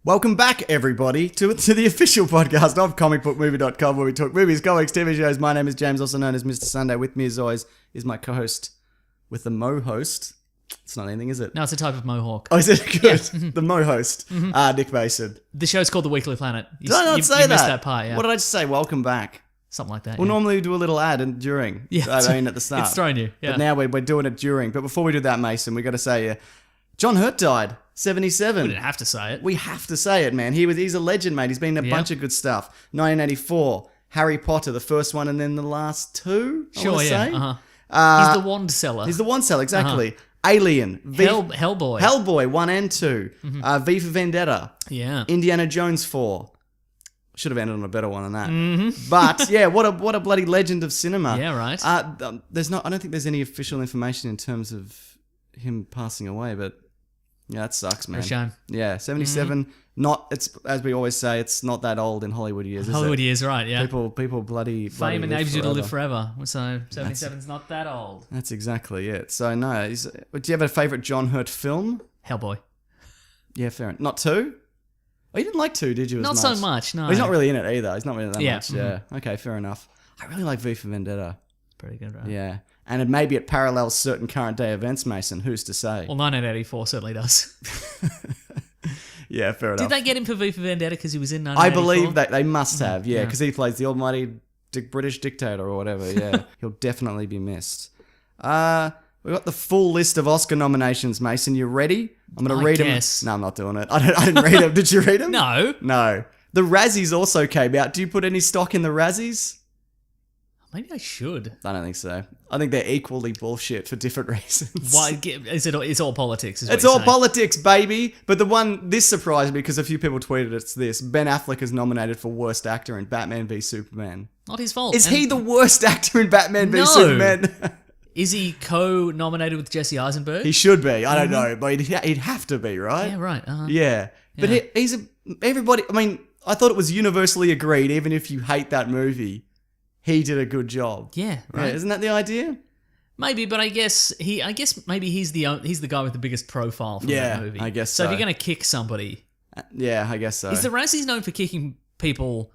Welcome back, everybody, to the official podcast of comicbookmovie.com, where we talk movies, comics, TV shows. My name is James, also known as Mr. Sunday. With me, as always, is my co-host with the Mo-host. It's not anything, is it? No, it's a type of mohawk. Oh, is it? Good. Yeah. The Mo-host, Nick Mason. The show's called The Weekly Planet. Did I not say you that? missed that part, yeah. What did I just say? Welcome back. Something like that, We'll normally do a little ad and during. Yeah, I mean, at the start. It's thrown you, yeah. But now we're doing it during. But before we do that, Mason, we got to say, John Hurt died, 77. We didn't have to say it. We have to say it, man. He's a legend, mate. He's been in a bunch of good stuff. 1984, Harry Potter, the first one, and then the last two, I want to say. He's the wand seller. He's the wand seller, exactly. Alien. Hellboy. Hellboy, 1 and 2. V for Vendetta. Yeah. Indiana Jones 4. Should have ended on a better one than that. But yeah, what a bloody legend of cinema. Yeah, right. I don't think there's any official information in terms of him passing away, but yeah, that sucks, man. For a shame. Yeah, 77. Not, it's, as we always say, it's not that old in Hollywood years, is Hollywood it? years, right, yeah. People bloody Fame live enables you to forever. live forever. So 77's not that old. That's exactly it. So no, do you have a favourite John Hurt film? Hellboy. Yeah, fair enough. Not 2? Oh, you didn't like 2, did you? Not so much, no. Well, he's not really in it either. He's not really in it that Yeah. much. Yeah. Okay, fair enough. I really like V for Vendetta. Pretty good, right? Yeah. And maybe it parallels certain current day events, Mason. Who's to say? Well, 1984 certainly does. Yeah, fair enough. Did they get him for V for Vendetta because he was in 1984? I believe that they must have, yeah, because he plays the almighty British dictator or whatever, yeah. He'll definitely be missed. We've got the full list of Oscar nominations, Mason. You ready? I'm going to read them. No, I'm not doing it. I didn't read them. Did you read them? No. No. The Razzies also came out. Do you put any stock in the Razzies? Maybe I should. I don't think so. I think they're equally bullshit for different reasons. Why? It's all politics, is what It's you're all saying. politics, baby. But this surprised me because a few people tweeted it's this. Ben Affleck is nominated for Worst Actor in Batman v Superman. Not his fault. Is he the worst actor in Batman v No. Superman? Is he co-nominated with Jesse Eisenberg? He should be. I don't know, but he'd have to be, right? Yeah, right. Yeah. But Yeah. everybody, I mean, I thought it was universally agreed, even if you hate that movie, he did a good job. Yeah, right. Yeah, isn't that the idea? Maybe, but I guess maybe he's the guy with the biggest profile from that movie. I guess So so. if you're going to kick somebody, Yeah, I guess so. is the Razzies known for kicking people?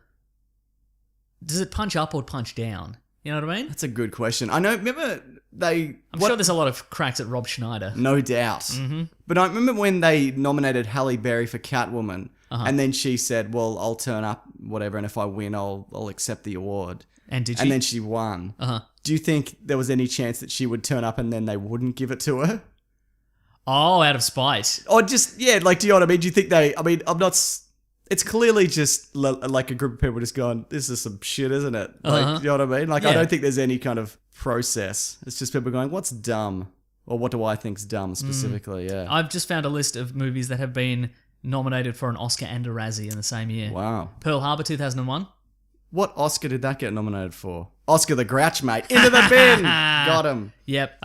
Does it punch up or punch down? You know what I mean? That's a good question. I know, remember I'm sure there's a lot of cracks at Rob Schneider. No doubt. But I remember when they nominated Halle Berry for Catwoman, and then she said, well, I'll turn up, whatever, and if I win, I'll accept the award. And did she? And then she won. Do you think there was any chance that she would turn up and then they wouldn't give it to her? Oh, out of spite. Or just, yeah, like, do you know what I mean? Do you think it's clearly just like a group of people just going, this is some shit, isn't it? Like, you know what I mean? Like, I don't think there's any kind of process. It's just people going, what's dumb? Or what do I think's dumb specifically? Yeah. I've just found a list of movies that have been nominated for an Oscar and a Razzie in the same year. Wow. Pearl Harbor 2001. What Oscar did that get nominated for? Oscar the Grouch, mate. Into the bin. Got him. Yep.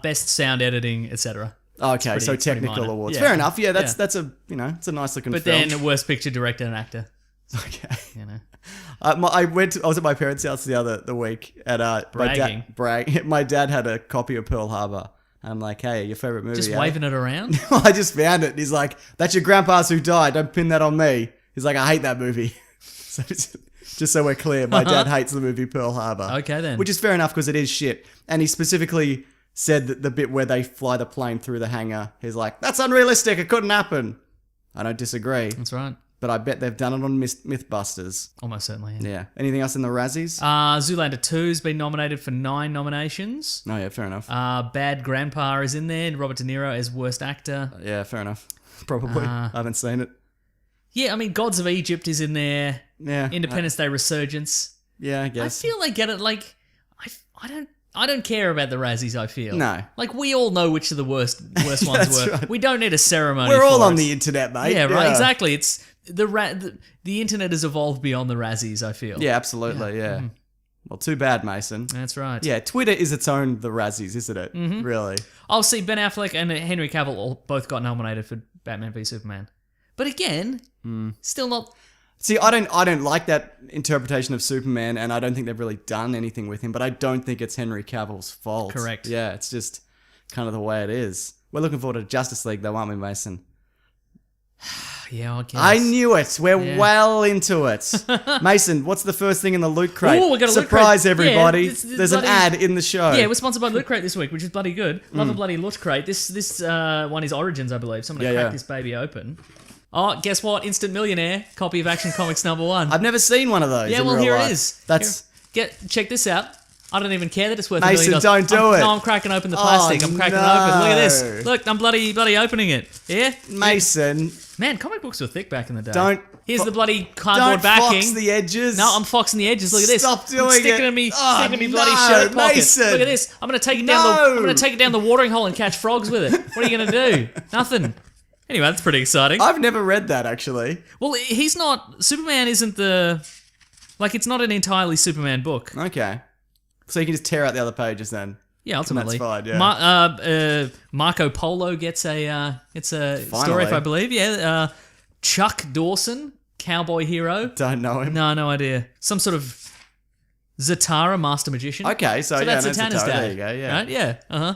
Best sound editing, etc. Okay, so it's pretty technical minor. awards. Yeah. Fair enough. Yeah, that's a it's a nice looking But film. then worst picture director and actor. Okay. You know. I was at my parents' house the week, and Bragging. my dad had a copy of Pearl Harbor. And I'm like, hey, your favorite movie? Just waving it around. I just found it. And he's like, that's your grandpa's who died. Don't pin that on me. He's like, I hate that movie. So just so we're clear, my dad hates the movie Pearl Harbor. Okay, then. Which is fair enough because it is shit. And he specifically said that the bit where they fly the plane through the hangar, he's like, that's unrealistic. It couldn't happen. I don't disagree. That's right. But I bet they've done it on Mythbusters. Almost certainly. Yeah. Anything else in the Razzies? Zoolander 2's been nominated for 9 nominations. Oh, yeah, fair enough. Bad Grandpa is in there, and Robert De Niro as worst actor. Yeah, fair enough. Probably. I haven't seen it. Yeah, I mean, Gods of Egypt is in there. Yeah. Independence Day Resurgence. Yeah, I I guess. feel they get it. Like, I don't care about the Razzies. I feel No. Like we all know which of the worst ones That's were. right. We don't need a ceremony. We're all for on it. the internet, mate. Yeah, right. Exactly. It's the internet has evolved beyond the Razzies. I feel. Yeah, absolutely. Yeah. Well, too bad, Mason. That's right. Yeah, Twitter is its own the Razzies, isn't it? Really. I'll see Ben Affleck and Henry Cavill both got nominated for Batman v Superman, but again, still not. See, I don't like that interpretation of Superman, and I don't think they've really done anything with him, but I don't think it's Henry Cavill's fault. Correct. Yeah, it's just kind of the way it is. We're looking forward to Justice League, though, aren't we, Mason? Yeah, I guess. I knew it. We're well into it. Mason, what's the first thing in the loot crate? Ooh, we got a Surprise, loot crate. everybody. Yeah, There's an ad in the show. Yeah, we're sponsored by Loot Crate this week, which is bloody good. Love a bloody Loot Crate. This one is Origins, I believe. So I'm going to crack this baby open. Oh, guess what? Instant Millionaire. Copy of Action Comics #1. I've never seen one of those. Yeah, in well, real here life. it is. That's... Check this out. I don't even care that it's worth Mason, $1 million. don't do it. No, I'm cracking open the plastic. I'm cracking it open. Look at this. Look, I'm bloody opening it. Yeah? Mason. Man, comic books were thick back in the day. Here's the bloody cardboard backing. Fox the edges. No, I'm foxing the edges. Look at this. Stop doing sticking it. In me, sticking in me bloody no, shirt pocket. Mason. Look at this. I'm gonna take it down I'm gonna take it down the watering hole and catch frogs with it. What are you gonna do? Nothing. Anyway, that's pretty exciting. I've never read that, actually. Well, he's not... Superman isn't the... Like, it's not an entirely Superman book. Okay. So you can just tear out the other pages then. Yeah, ultimately. And that's fine, yeah. Marco Polo gets a story, if I believe. Yeah. Chuck Dawson, cowboy hero. Don't know him. No idea. Some sort of Zatara, master magician. Okay, so that's no, Zatanna's dad. There you go, yeah. Right? Yeah.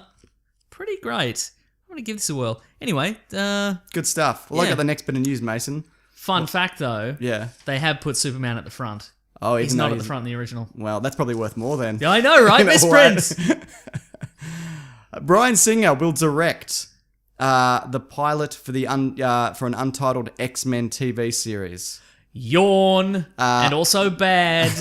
Pretty great. I'm going to give this a whirl. Anyway. Good stuff. Well, I got the next bit of news, Mason. Fun fact, though. Yeah. They have put Superman at the front. Oh, he's not at the front in the original. Well, that's probably worth more then. Yeah, I know, right? Misprint. Bryan Singer will direct the pilot for for an untitled X-Men TV series. Yawn. And also bad.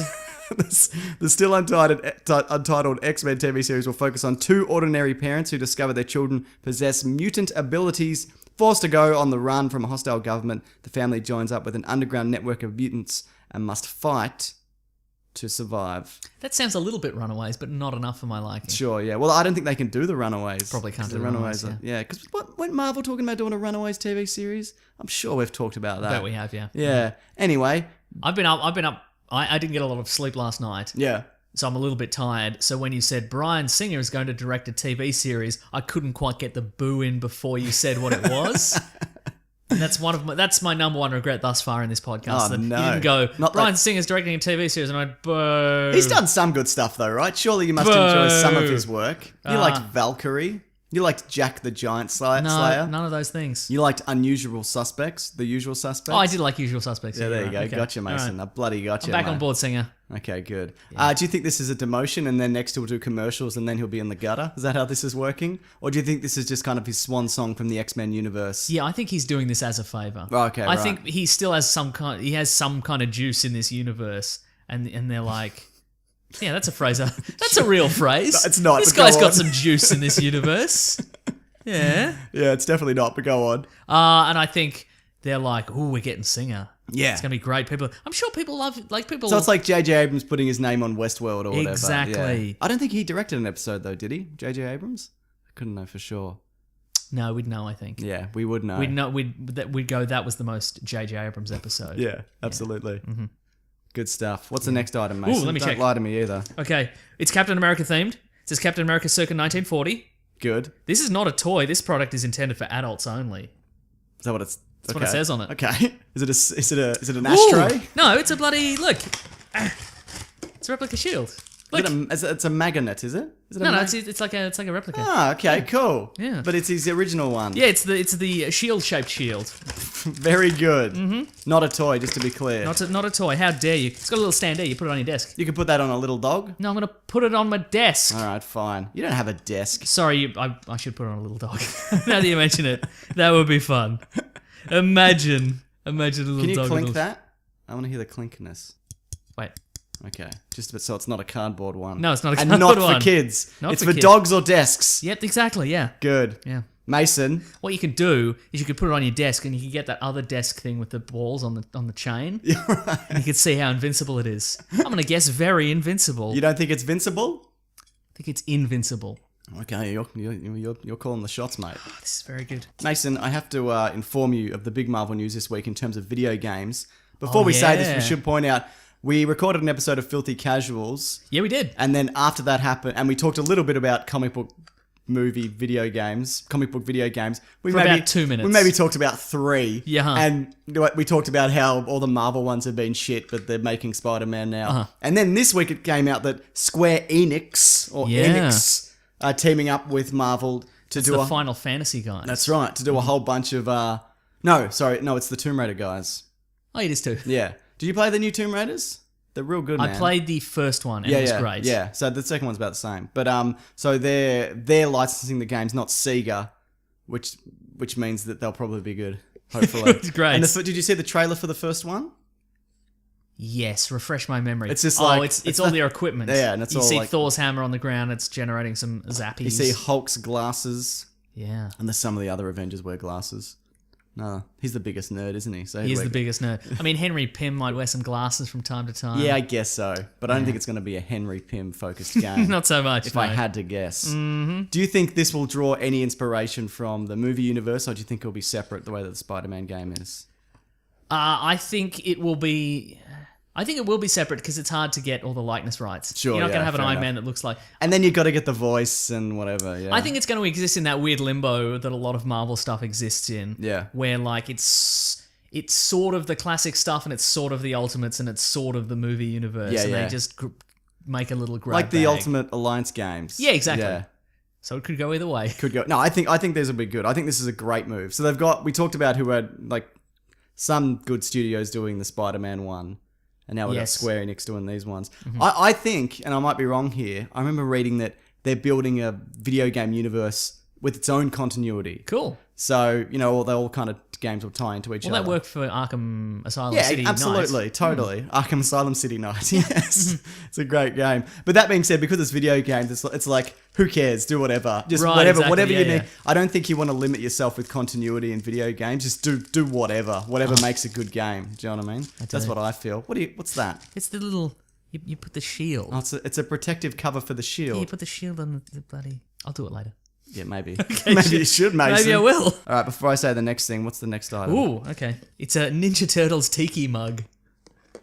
The still untitled X-Men TV series will focus on two ordinary parents who discover their children possess mutant abilities. Forced to go on the run from a hostile government, the family joins up with an underground network of mutants and must fight to survive. That sounds a little bit Runaways, but not enough for my liking. Sure, yeah. Well, I don't think they can do the Runaways. Probably can't do the Runaways. yeah. Because weren't Marvel talking about doing a Runaways TV series? I'm sure we've talked about that. I bet we have, yeah. Yeah. Anyway. I've been up. I didn't get a lot of sleep last night. Yeah. So I'm a little bit tired. So when you said Bryan Singer is going to direct a TV series, I couldn't quite get the boo in before you said what it was. And that's my number one regret thus far in this podcast. Oh, that no. You didn't go, Not Bryan Singer's directing a TV series, and I went, boo. He's done some good stuff though, right? Surely you must enjoy some of his work. You liked Valkyrie. You liked Jack the Giant Slayer. No, none of those things. You liked Unusual Suspects, The Usual Suspects. Oh, I did like Usual Suspects. Yeah, there you go. Okay. Gotcha, Mason. Right. I bloody gotcha. I'm back mate. on board, Singer. Okay, good. Do you think this is a demotion and then next he'll do commercials and then he'll be in the gutter? Is that how this is working? Or do you think this is just kind of his swan song from the X-Men universe? Yeah, I think he's doing this as a favor. Okay, I think he still has some kind of juice in this universe, and they're like, yeah, that's a phrase. That's a real phrase. No, it's not. This guy's got some juice in this universe. Yeah. Yeah, it's definitely not, but go on. And I think they're like, ooh, we're getting Singer. Yeah. It's going to be great. I'm sure people love, people. So it's like J.J. Abrams putting his name on Westworld or whatever. Exactly. Yeah. I don't think he directed an episode though, did he? J.J. Abrams? I couldn't know for sure. No, we'd know, I think. Yeah, we would know. We'd know, we'd go, that was the most J.J. Abrams episode. Yeah, absolutely. Yeah. Mm-hmm. Good stuff. What's the next item, Ooh, Mason? let me Don't check. lie to me either. Okay. It's Captain America themed. It says Captain America circa 1940. Good. This is not a toy. This product is intended for adults only. Is that what it's... That's what it says on it. Okay. Is it an ashtray? Ooh, no, it's a bloody... Look. It's a replica shield. Look. It's a magnet, is it? Is it No, it's like a replica. Ah, okay, cool. Yeah. But it's his original one. Yeah, it's the shield-shaped shield. Very good. Mm-hmm. Not a toy, just to be clear. Not a toy. How dare you? It's got a little stand there. You put it on your desk. You can put that on a little dog? No, I'm going to put it on my desk. All right, fine. You don't have a desk. Sorry, I should put it on a little dog. Now that you mention it, that would be fun. Imagine a little dog. Can you clink that? I want to hear the clinkness. Wait. Okay, just so it's not a cardboard one. No, it's not a and cardboard not one. for kids. Not it's for for kids. dogs or desks. Yep, exactly, yeah. Good. Yeah. Mason. What you could do is you could put it on your desk and you could get that other desk thing with the balls on the chain. Yeah, right. And you could see how invincible it is. I'm going to guess very invincible. You don't think it's vincible? I think it's invincible. Okay, you're calling the shots, mate. Oh, this is very good. Mason, I have to inform you of the big Marvel news this week in terms of video games. Before we say this, we should point out we recorded an episode of Filthy Casuals. Yeah, we did. And then after that happened, and we talked a little bit about comic book video games. We For about 2 minutes. We maybe talked about 3. Yeah. And we talked about how all the Marvel ones have been shit, but they're making Spider-Man now. Uh-huh. And then this week it came out that Square Enix, or Enix, are teaming up with Marvel to do the Final Fantasy guys. That's right, to do a whole bunch of No, sorry. No, it's the Tomb Raider guys. Oh, it is too. Yeah. Did you play the new Tomb Raiders? They're real good, man. I played the first one and it was great. Yeah, so the second one's about the same. But so they're licensing the games, not Sega, which means that they'll probably be good, hopefully. It's great. And did you see the trailer for the first one? Yes, refresh my memory. It's just like... it's all their equipment. Yeah, and it's you all see like... Thor's hammer on the ground, it's generating some zappies. You see Hulk's glasses. Yeah. And there's some of the other Avengers wear glasses. No, he's the biggest nerd, isn't he? So He's the biggest nerd. I mean, Henry Pym might wear some glasses from time to time. Yeah, I guess so. But I don't think it's going to be a Henry Pym-focused game. Not so much, If I had to guess. Mm-hmm. Do you think this will draw any inspiration from the movie universe, or do you think it'll be separate the way that the Spider-Man game is? I think it will be... I think it will be separate because it's hard to get all the likeness rights. Sure, You're not going to have an fair Iron enough. Man that looks like... And then you've got to get the voice and whatever, yeah. I think it's going to exist in that weird limbo that a lot of Marvel stuff exists in. Yeah. Where, like, it's sort of the classic stuff and it's sort of the Ultimates and it's sort of the movie universe. Yeah, and yeah. they just make a little grab like the bag. Ultimate Alliance games. Yeah, exactly. Yeah. So it could go either way. Could go. No, I think this will be good. I think this is a great move. So we talked about who had, like, some good studios doing the Spider-Man one. And now we've got Square Enix doing these ones. Mm-hmm. I think, and I might be wrong here, I remember reading that they're building a video game universe with its own continuity. Cool. So, you know, all kind of games will tie into each other. Well, that worked for Arkham Asylum City Yeah, absolutely. Night. Totally. Arkham Asylum City Night. Yes. It's a great game. But that being said, because it's video games, it's like, who cares? Do whatever. Just Right, whatever exactly, you yeah, need. I don't think you want to limit yourself with continuity in video games. Just do whatever. Whatever makes a good game. Do you know what I mean? That's what I feel. What's that? It's the little... You put the shield. Oh, it's a protective cover for the shield. Yeah, you put the shield on the bloody... I'll do it later. Yeah, maybe. Maybe you should, Mason. Maybe I will. All right, before I say the next thing, what's the next item? Ooh, okay. It's a Ninja Turtles tiki mug.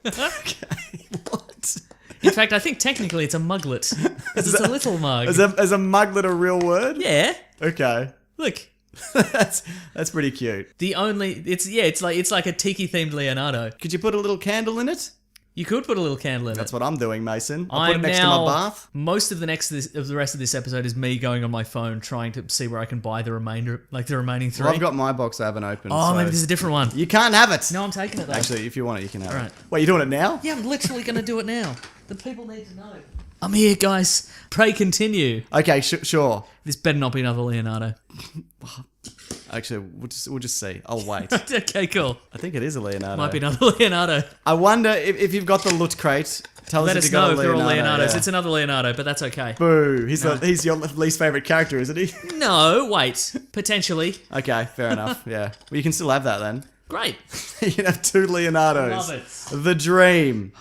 Okay, what? In fact, I think technically it's a muglet. Because it's a little mug. Is a muglet a real word? Yeah. Okay. Look. That's pretty cute. It's like a tiki themed Leonardo. Could you put a little candle in it? You could put a little candle in That's it. what I'm doing, Mason. I'll put it next to my bath. Most of the rest of this episode is me going on my phone trying to see where I can buy the remaining three. Well, I've got my box I haven't opened. Oh, so maybe there's a different one. You can't have it. No, I'm taking it though. Actually, if you want it, you can have All it. right. Wait, you're doing it now? Yeah, I'm literally going to do it now. The people need to know. I'm here, guys. Pray continue. Okay, sure. This better not be another Leonardo. Actually, we'll just see. I'll wait. Okay, cool. I think it is a Leonardo. Might be another Leonardo. I wonder if you've got the loot crate. Tell Let us us if you got know a if they're all Leonardo. Leonardos. Yeah. It's another Leonardo, but that's okay. Boo. He's your least favorite character, isn't he? No, wait. Potentially. Okay, fair enough. Yeah. Well, you can still have that then. Great. You can have two Leonardos. Love it. The dream.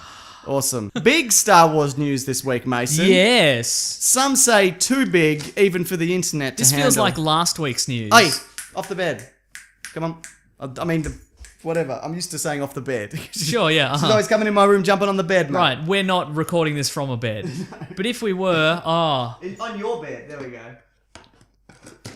Awesome. Big Star Wars news this week, Mason. Yes. Some say too big, even for the internet to This handle. feels like last week's news. Hey, off the bed. Come on. I mean, whatever. I'm used to saying off the bed. Sure, yeah. She's always coming in my room, jumping on the bed, mate. Right, we're not recording this from a bed. But if we were, On your bed. There we go.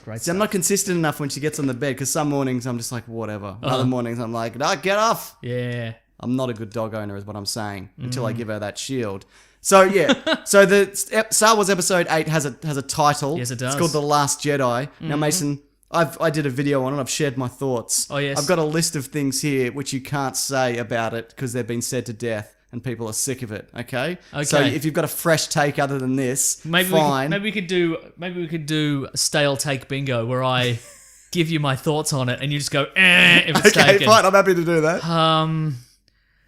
Great. See, I'm not consistent enough when she gets on the bed, because some mornings I'm just like, whatever. Other mornings I'm like, no, get off. Yeah. I'm not a good dog owner, is what I'm saying, until I give her that shield. So yeah, so the Star Wars Episode 8 has a title. Yes, it does. It's called The Last Jedi. Now, Mason, I did a video on it. I've shared my thoughts. Oh, yes. I've got a list of things here which you can't say about it because they've been said to death and people are sick of it. Okay. Okay. So if you've got a fresh take other than this, Maybe fine. we could do stale take bingo where I give you my thoughts on it and you just go if it's Okay, taken. fine. I'm happy to do that.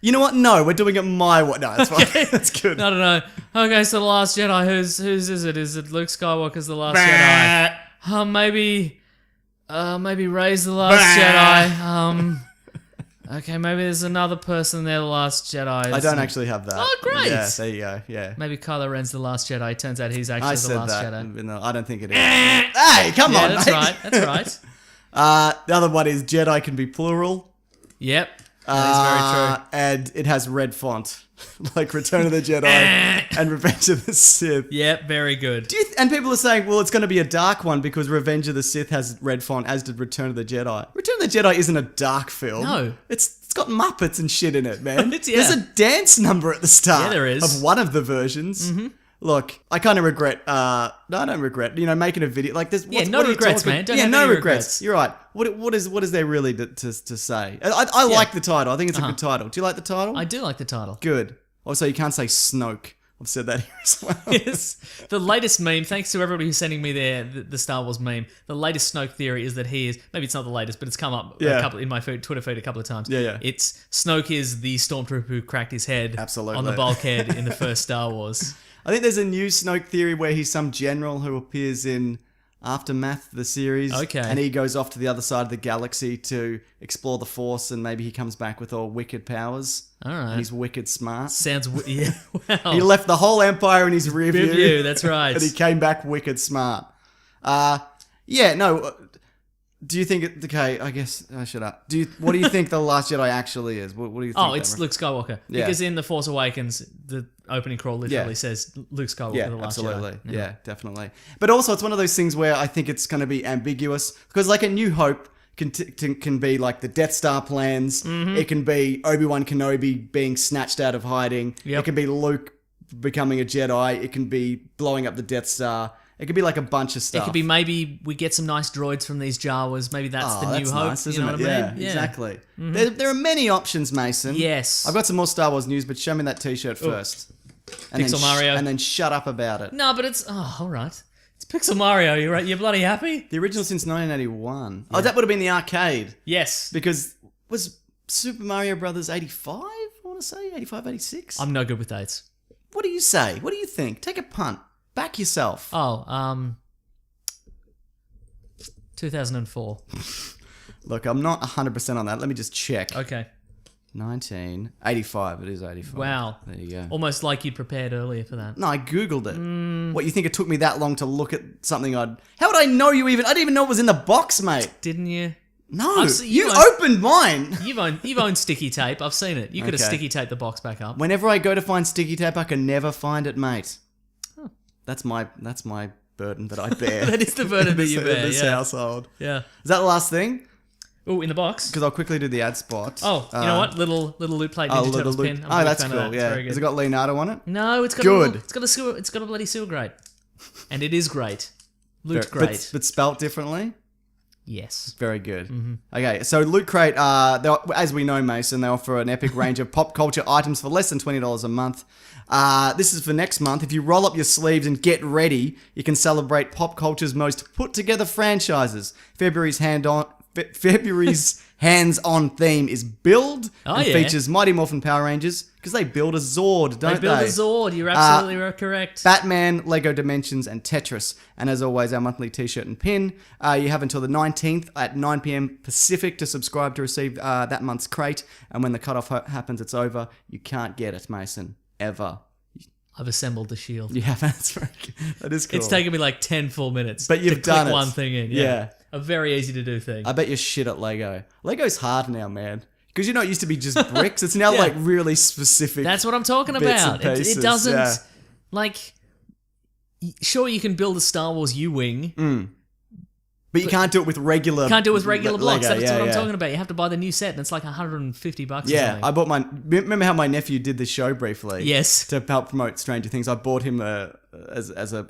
You know what? No, we're doing it my way. No, it's fine. That's good. I don't know. Okay, so The Last Jedi, whose is it? Is it Luke Skywalker's The Last Jedi? Maybe Rey's The Last Jedi. Okay, maybe there's another person there, The Last Jedi. I don't actually have that. Oh, great. Yeah, there you go. Yeah. Maybe Kylo Ren's The Last Jedi. Turns out he's actually I The said Last that. Jedi. No, I don't think it is. Hey, come Yeah, on, that's mate. right. That's right. The other one is Jedi can be plural. Yep. That is very true. And it has red font, like Return of the Jedi and Revenge of the Sith. Yep, very good. And people are saying, well, it's going to be a dark one because Revenge of the Sith has red font, as did Return of the Jedi. Return of the Jedi isn't a dark film. No. It's got Muppets and shit in it, man. Yeah. There's a dance number at the start. Yeah, there is. Of one of the versions. Mm-hmm. Look, I kind of regret. No, I don't regret. Making a video like this. Yeah, no regrets, man. Don't have no any regrets. You're right. What is there really to say? I like the title. I think it's a good title. Do you like the title? I do like the title. Good. Also, you can't say Snoke. I've said that here as well. Yes. The latest meme, thanks to everybody who's sending me the Star Wars meme, the latest Snoke theory is that he is, maybe it's not the latest, but it's come up in my Twitter feed a couple of times. Yeah. It's Snoke is the stormtrooper who cracked his head Absolutely. on the bulkhead in the first Star Wars. I think there's a new Snoke theory where he's some general who appears in Aftermath, the series. Okay. And he goes off to the other side of the galaxy to explore the Force, and maybe he comes back with all wicked powers. All right. And he's wicked smart. Yeah. Wow. He left the whole Empire in his rear view. That's right. And he came back wicked smart. Yeah, no. Do you think okay, I guess I should up. What do you think the Last Jedi actually is? What do you think? Oh, it's Luke Skywalker. Yeah. Because in The Force Awakens, the opening crawl literally says Luke Skywalker, the Last absolutely. Jedi. Yeah, definitely. But also, it's one of those things where I think it's going to be ambiguous because, like, A New Hope can be like the Death Star plans. Mm-hmm. It can be Obi-Wan Kenobi being snatched out of hiding. Yep. It can be Luke becoming a Jedi. It can be blowing up the Death Star. It could be like a bunch of stuff. It could be maybe we get some nice droids from these Jawas. Maybe that's the New Hope. Nice, isn't you know it? what I Yeah, mean? Yeah, exactly. Mm-hmm. There are many options, Mason. Yes. I've got some more Star Wars news, but show me that T-shirt first. And Pixel Mario. And then shut up about it. No, but it's... Oh, all right. It's Pixel Mario. You're right. You're bloody happy? The original since 1981. Yeah. Oh, that would have been the arcade. Yes. Because was Super Mario Brothers 85, I want to say? 85, 86? I'm no good with dates. What do you say? What do you think? Take a punt. Back yourself. Oh, 2004. Look, I'm not 100% on that. Let me just check. Okay. 1985. It is 85. Wow. There you go. Almost like you'd prepared earlier for that. No, I Googled it. What, you think it took me that long to look at something How would I know you even... I didn't even know it was in the box, mate. Didn't you? No. You opened mine. You've owned sticky tape. I've seen it. You could have sticky taped the box back up. Whenever I go to find sticky tape, I can never find it, mate. Huh. That's my burden that I bear. That is the burden that you bear, in this household. Yeah. Is that the last thing? Oh, in the box? Because I'll quickly do the ad spot. Oh, you know what? Little loot plate Ninja Turtles pin. Oh, that's cool. Yeah. Has it got Leonardo on it? No, it's got good. It's got a bloody sewer grate, and it is great. Loot Crate. But spelt differently. Yes. Very good. Mm-hmm. Okay, so Loot Crate, as we know, Mason, they offer an epic range of pop culture items for less than $20 a month. This is for next month. If you roll up your sleeves and get ready, you can celebrate pop culture's most put-together franchises. February's hands-on theme is Build and features Mighty Morphin Power Rangers because they build a Zord, don't they? They build a Zord. You're absolutely correct. Batman, Lego Dimensions, and Tetris. And as always, our monthly t-shirt and pin. You have until the 19th at 9 p.m. Pacific to subscribe to receive that month's crate. And when the cutoff happens, it's over. You can't get it, Mason. Ever. I've assembled the shield. You have. That's very good. That is cool. It's taken me like 10 full minutes. But you've done click one thing in. Yeah. A very easy to do thing. I bet you're shit at Lego. Lego's hard now, man. Because it used to be just bricks. It's now like really specific. That's what I'm talking about. It doesn't like. Sure, you can build a Star Wars U-wing. But you can't do it with regular. Can't do it with regular blocks. Lego. That's what I'm talking about. You have to buy the new set, and it's like $150 or something. I bought mine. Remember how my nephew did this show briefly? Yes. To help promote Stranger Things, I bought him as a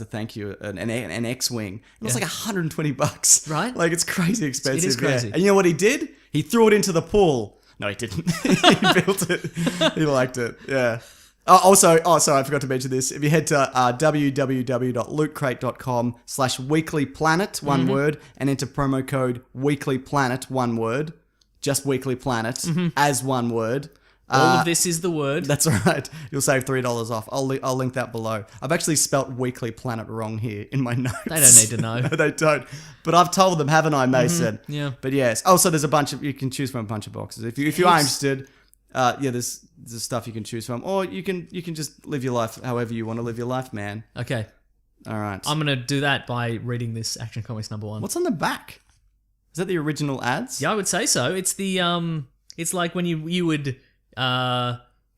thank you an X-wing. It was like $120. Right. Like it's crazy expensive. It is crazy. Yeah. And you know what he did? He threw it into the pool. No, he didn't. He built it. He liked it. Yeah. Sorry, I forgot to mention this. If you head to www.lootcrate.com/weeklyplanet, one word, and enter promo code weeklyplanet, one word, just weeklyplanet, as one word. All of this is the word. That's right. You'll save $3 off. I'll link that below. I've actually spelt Weekly Planet wrong here in my notes. They don't need to know. No, they don't. But I've told them, haven't I, Mason? Yeah. But yes. Also, there's you can choose from a bunch of boxes. If you are interested, there's stuff you can choose from, or you can just live your life however you want to live your life, man. Okay. All right. I'm gonna do that by reading this Action Comics #1. What's on the back? Is that the original ads? Yeah, I would say so. It's the it's like when you would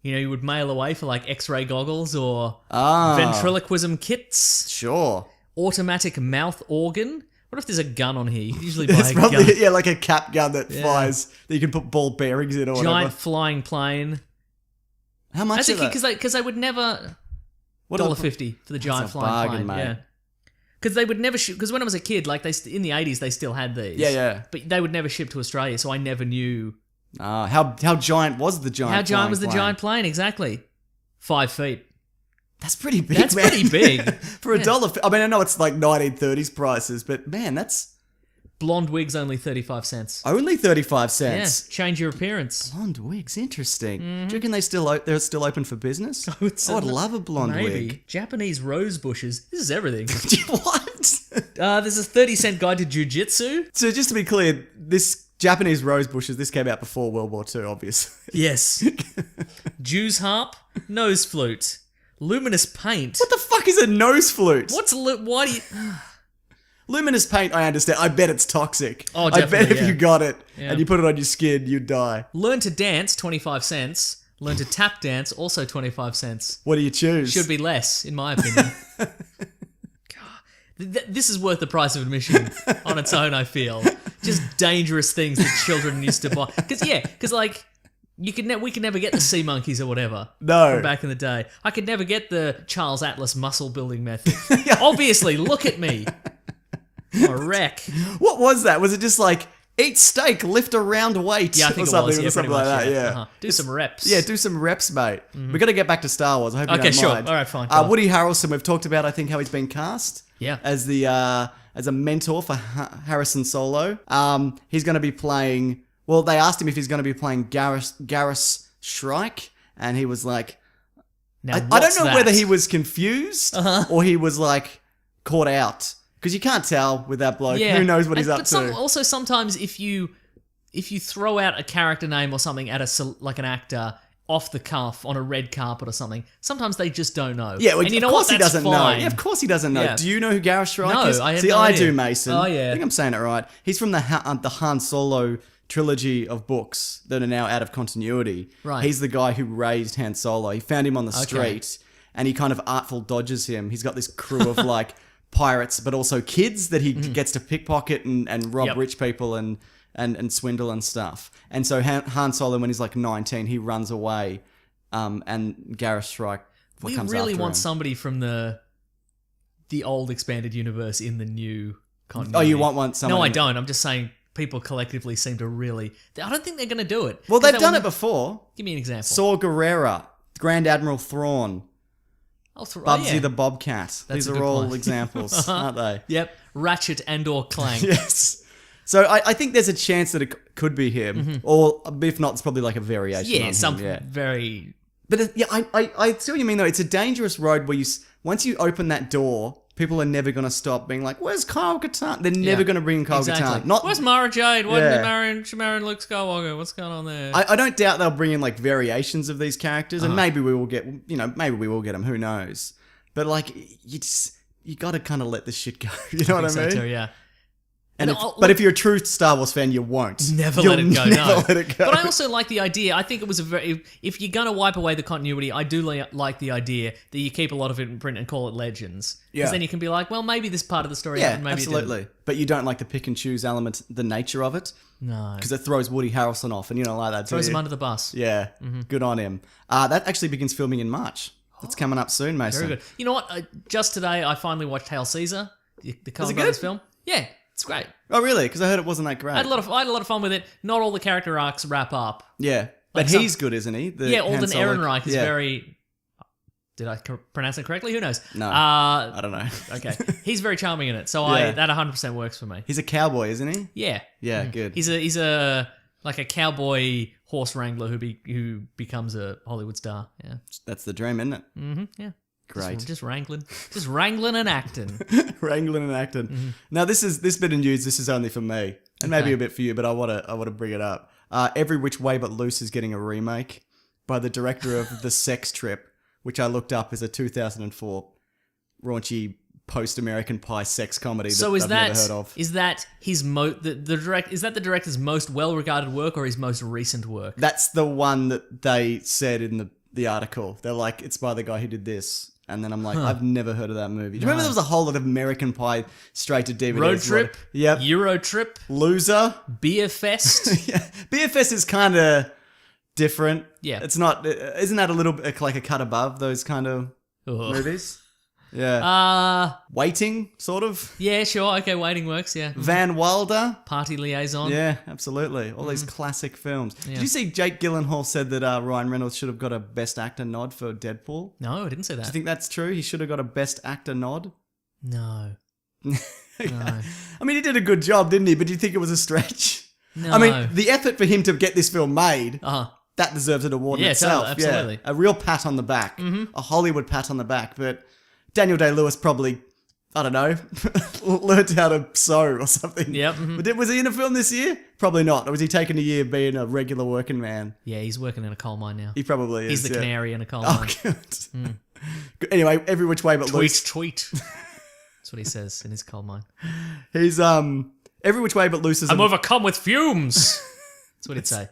you would mail away for like X-ray goggles or ventriloquism kits. Sure. Automatic mouth organ. What if there's a gun on here? You could usually buy it's a probably, gun. Yeah, like a cap gun that flies that you can put ball bearings in or whatever. Giant flying plane. How much As a is kid, that? because they would never. $1.50 for the giant That's a flying bargain, plane. mate. Yeah. Because they would never ship. Because when I was a kid, like in the 80s, they still had these. Yeah. But they would never ship to Australia, so I never knew. How giant was the giant? How giant was the plane? giant plane? Exactly. 5 feet. That's pretty big. That's man. pretty big. For $1. I mean, I know it's like 1930s prices, but man, that's Blonde wigs only 35 cents. only 35 Yeah, cents. change your appearance. Blonde wigs, interesting. Do you reckon they're still open for business? I would love a blonde Maybe. wig. Japanese rose bushes. This is everything. What? There's a 30-cent guide to jujitsu. So just to be clear, this Japanese rose bushes, this came out before World War II, obviously. Yes. Jew's harp. Nose flute. Luminous paint. What the fuck is a nose flute? Why do you... Luminous paint, I understand. I bet it's toxic. Oh, I bet definitely, if yeah. you got it Yeah. and you put it on your skin, you'd die. Learn to dance, 25 cents. Learn to tap dance, also 25 cents. What do you choose? Should be less, in my opinion. This is worth the price of admission on its own, I feel. Just dangerous things that children used to buy. Because like, we could never get the sea monkeys or whatever. No. From back in the day. I could never get the Charles Atlas muscle building method. Obviously, look at me. I'm a wreck. What was that? Was it just like, eat steak, lift a round weight? Yeah, I think or something, it was. Yeah, or something pretty like much, that, yeah. Uh-huh. Do some reps. Yeah, do some reps, mate. We got to get back to Star Wars. I hope you Okay, don't sure. mind. All right, fine. Go on. Woody Harrelson, we've talked about, I think, how he's been cast. Yeah. As a mentor for Harrison Solo. He's going to be playing... Well, they asked him if he's going to be playing Garrus Shrike, and he was like... Now, I don't what's know that? whether he was confused or he was like caught out. Because you can't tell with that bloke. Yeah. Who knows what he's up But to. also, sometimes if you throw out a character name or something at like an actor off the cuff on a red carpet or something, sometimes they just don't know. Yeah, well, and you know of course what? he That's doesn't fine. know. Yeah, of course he doesn't know. Yeah. Do you know who Garrus Shrike No, is? I have See, no I idea. do, Mason. Oh, yeah. I think I'm saying it right. He's from the Han Solo trilogy of books that are now out of continuity. Right. He's the guy who raised Han Solo. He found him on the street and he kind of artful dodges him. He's got this crew of like pirates, but also kids that he gets to pickpocket and rob Yep. rich people and swindle and stuff. And so Han Solo, when he's like 19, he runs away, and Garrus Shrike We comes really after want him. somebody from the old expanded universe in the new continuity. Oh, you want someone? No, I don't. I'm just saying people collectively seem to really... I don't think they're going to do it. Well, 'Cause they've that done would- it before. Give me an example. Saw Gerrera, Grand Admiral Thrawn, Bubsy yeah. the Bobcat. These a are good all point. examples, aren't they? Yep. Ratchet and or Clank. Yes. So I think there's a chance that it could be him, or if not, it's probably like a variation. Yeah, on some him, yeah. very... But I see what you mean though. It's a dangerous road where once you open that door, people are never going to stop being like, "Where's Kyle Katarn?" They're never going to bring Kyle Katarn. Not Where's Mara Jade? Why Yeah. didn't she marry Luke Skywalker? What's going on there? I don't doubt they'll bring in like variations of these characters, and maybe we will get them. Who knows? But like, you got to kind of let this shit go. You know what I think mean? so too, yeah. And No, but if you're a true Star Wars fan, you won't. Never You'll let it go, never no. let it go. But I also like the idea. I think it was a very... If you're going to wipe away the continuity, I do like the idea that you keep a lot of it in print and call it Legends. Yeah. Because then you can be like, well, maybe this part of the story yeah, happened, maybe it absolutely. didn't. But you don't like the pick and choose element, the nature of it, No. because it throws Woody Harrelson off, and you don't like that. Throws do him you? under the bus. Yeah, good on him. That actually begins filming in March. It's coming up soon, Mason. Very good. You know what? Just today, I finally watched Hail Caesar, the Coen it Brothers good? film. Yeah, it's great. Oh, really? Because I heard it wasn't that great. I had a lot of fun with it. Not all the character arcs wrap up. Yeah, but Like he's good, isn't he? The Yeah, Han Alden Solo- Ehrenreich is yeah. very... Did I pronounce it correctly? Who knows? No, I don't know. Okay. He's very charming in it, so Yeah. that 100% works for me. He's a cowboy, isn't he? Yeah. Yeah, good. He's a like a cowboy horse wrangler who becomes a Hollywood star. Yeah. That's the dream, isn't it? Yeah. Great. Just wrangling and acting. Wrangling and acting. Now this bit of news. This is only for me, and maybe a bit for you, but I want to bring it up. Every Which Way But Loose is getting a remake by the director of The Sex Trip, which I looked up as a 2004 raunchy post-American Pie sex comedy that So I've never heard of. is that his the director's most well-regarded work or his most recent work? That's the one that they said in the article. They're like, it's by the guy who did this. And then I'm like, I've never heard of that movie. Do you remember there was a whole lot of American Pie straight to DVD? Road Trip? Yep. Euro Trip? Loser. Beer Fest? Yeah. BFS is kind of different. Yeah. It's not, isn't that a little bit like a cut above those kind of movies. Yeah. Waiting, sort of. Yeah, sure. Okay, Waiting works, yeah. Van Wilder. Party Liaison. Yeah, absolutely. All these classic films. Did you see Jake Gyllenhaal said that Ryan Reynolds should have got a Best Actor nod for Deadpool? No, I didn't say that. Do you think that's true? He should have got a Best Actor nod? No. No. I mean, he did a good job, didn't he? But do you think it was a stretch? No. I mean, the effort for him to get this film made, Uh-huh. that deserves an award in Yeah, itself. totally, absolutely. Yeah, a real pat on the back. A Hollywood pat on the back. But Daniel Day-Lewis probably, I don't know, learned how to sew or something. Yep. But was he in a film this year? Probably not. Or was he taking a year being a regular working man? Yeah, he's working in a coal mine now. He probably is. He's the yeah. canary in a coal Oh, mine. good. Anyway, every which way but loose. Tweet. That's what he says in his coal mine. He's every which way but loose is I'm overcome with fumes. That's what he'd say.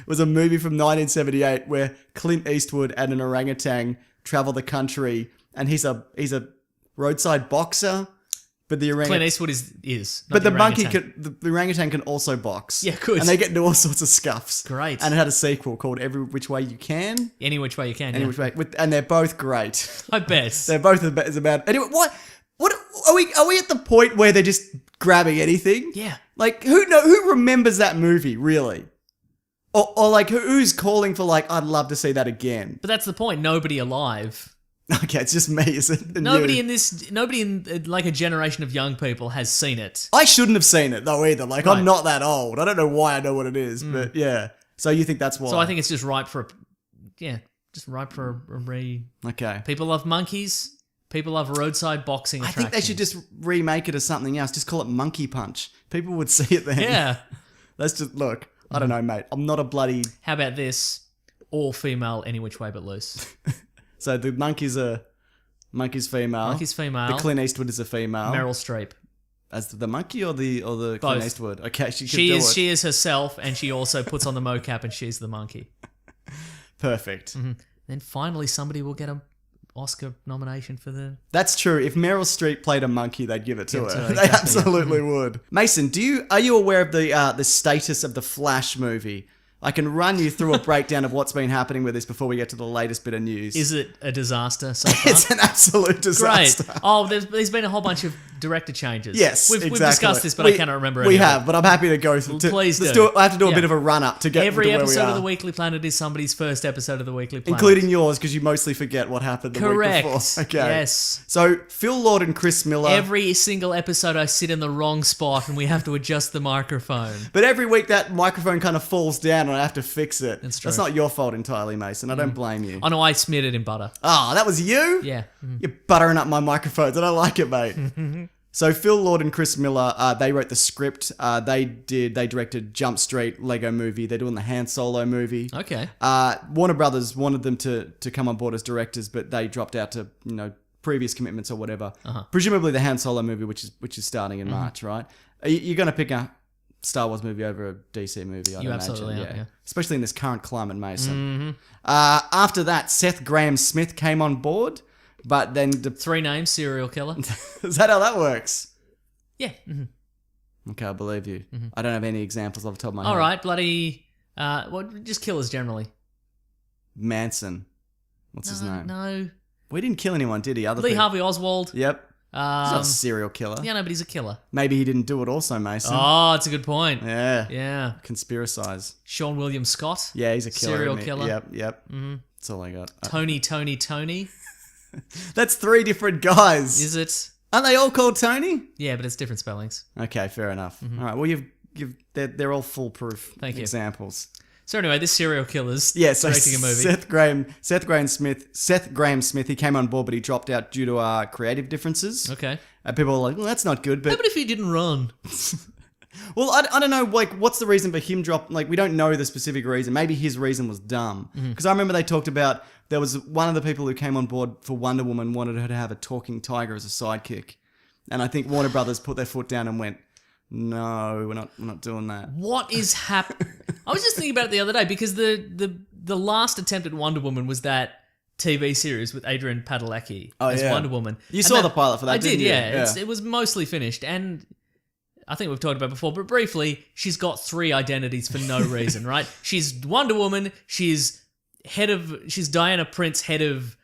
Was a movie from 1978 where Clint Eastwood and an orangutan travel the country, and he's a roadside boxer, but the orangutan. Clint Eastwood is. But the monkey the orangutan can also box. Yeah, good. And they get into all sorts of scuffs. Great. And it had a sequel called Every Which Way You Can. Any which way you can. Any yeah. which way, and they're both great. I bet. They're both as about. Anyway, what are we at the point where they're just grabbing anything? Yeah. Like who remembers that movie really? Or like who's calling for like I'd love to see that again? But that's the point. Nobody alive. Okay, it's just me, is it? And Nobody you. in like a generation of young people has seen it. I shouldn't have seen it though either. Like Right. I'm not that old. I don't know why I know what it is, but yeah. So you think that's why? So I think it's just ripe for a re. Okay. People love monkeys. People love roadside boxing I attractions. think they should just remake it as something else. Just call it Monkey Punch. People would see it then. Yeah. Let's just look. I don't know, mate. I'm not a bloody. How about this? All female, any which way but loose. So the monkey's female. Monkey's female. The Clint Eastwood is a female. Meryl Streep. As the monkey or the Both. Clint Eastwood? Okay, She is herself, and she also puts on the mocap, and she's the monkey. Perfect. Then finally, somebody will get an Oscar nomination for the. That's true. If Meryl Streep played a monkey, they'd give it to her. exactly, They absolutely would. Mason, are you aware of the status of the Flash movie? I can run you through a breakdown of what's been happening with this before we get to the latest bit of news. Is it a disaster so far? It's an absolute disaster. Great. Oh, there's been a whole bunch of director changes. Yes, we've exactly. discussed this, but I cannot remember any We of it. have, but I'm happy to go through. Please let's do. I have to do a Yeah. bit of a run up to get Every to where we episode are. of the Weekly Planet is somebody's first episode of the Weekly Planet. Including yours, because you mostly forget what happened the Correct. week before. Okay. Yes. So, Phil Lord and Chris Miller. Every single episode I sit in the wrong spot and we have to adjust the microphone. But every week that microphone kind of falls down and I have to fix it. That's true. That's not your fault entirely, Mason. I don't blame you. Oh no, I smeared it in butter. Ah, that was you? Yeah. You're buttering up my microphones. I don't like it, mate. So Phil Lord and Chris Miller, they wrote the script. They directed Jump Street, Lego Movie. They're doing the Han Solo movie. Okay. Warner Brothers wanted them to come on board as directors, but they dropped out to previous commitments or whatever. Presumably the Han Solo movie, which is starting in March, right? You're going to pick a Star Wars movie over a DC movie, You absolutely are, yeah. Especially in this current climate, Mason. After that, Seth Graham Smith came on board, but then... 3 names, serial killer. Is that how that works? Yeah. Okay, I believe you. I don't have any examples off the top of my head. All right, bloody... just killers generally. Manson. What's his name? No. We didn't kill anyone, did he? Lee Harvey Oswald. Yep. He's not a serial killer. Yeah, no, but he's a killer. Maybe he didn't do it also, Mason. Oh, that's a good point. Yeah. Yeah. Conspiracize. Sean William Scott. Yeah, he's a killer. Serial isn't he? killer. Yep. That's all I got. Tony. That's 3 different guys. Is it? Aren't they all called Tony? Yeah, but it's different spellings. Okay, fair enough. All right, well, they're all foolproof Thank you. examples. So anyway, this serial killer's So directing a movie. Seth Graham Smith, he came on board, but he dropped out due to creative differences. Okay. People were like, well, that's not good, but... How about if he didn't run? Well, I don't know, like, what's the reason for him drop? Like, we don't know the specific reason. Maybe his reason was dumb. Because I remember they talked about, there was one of the people who came on board for Wonder Woman wanted her to have a talking tiger as a sidekick. And I think Warner Brothers put their foot down and went, no, we're not doing that. What is happening? I was just thinking about it the other day because the last attempt at Wonder Woman was that TV series with Adrian Padalecki as Wonder Woman. You saw the pilot for that, didn't you? Yeah. It was mostly finished, and I think we've talked about it before, but briefly, she's got 3 identities for no reason, right? She's Wonder Woman, she's Diana Prince, head of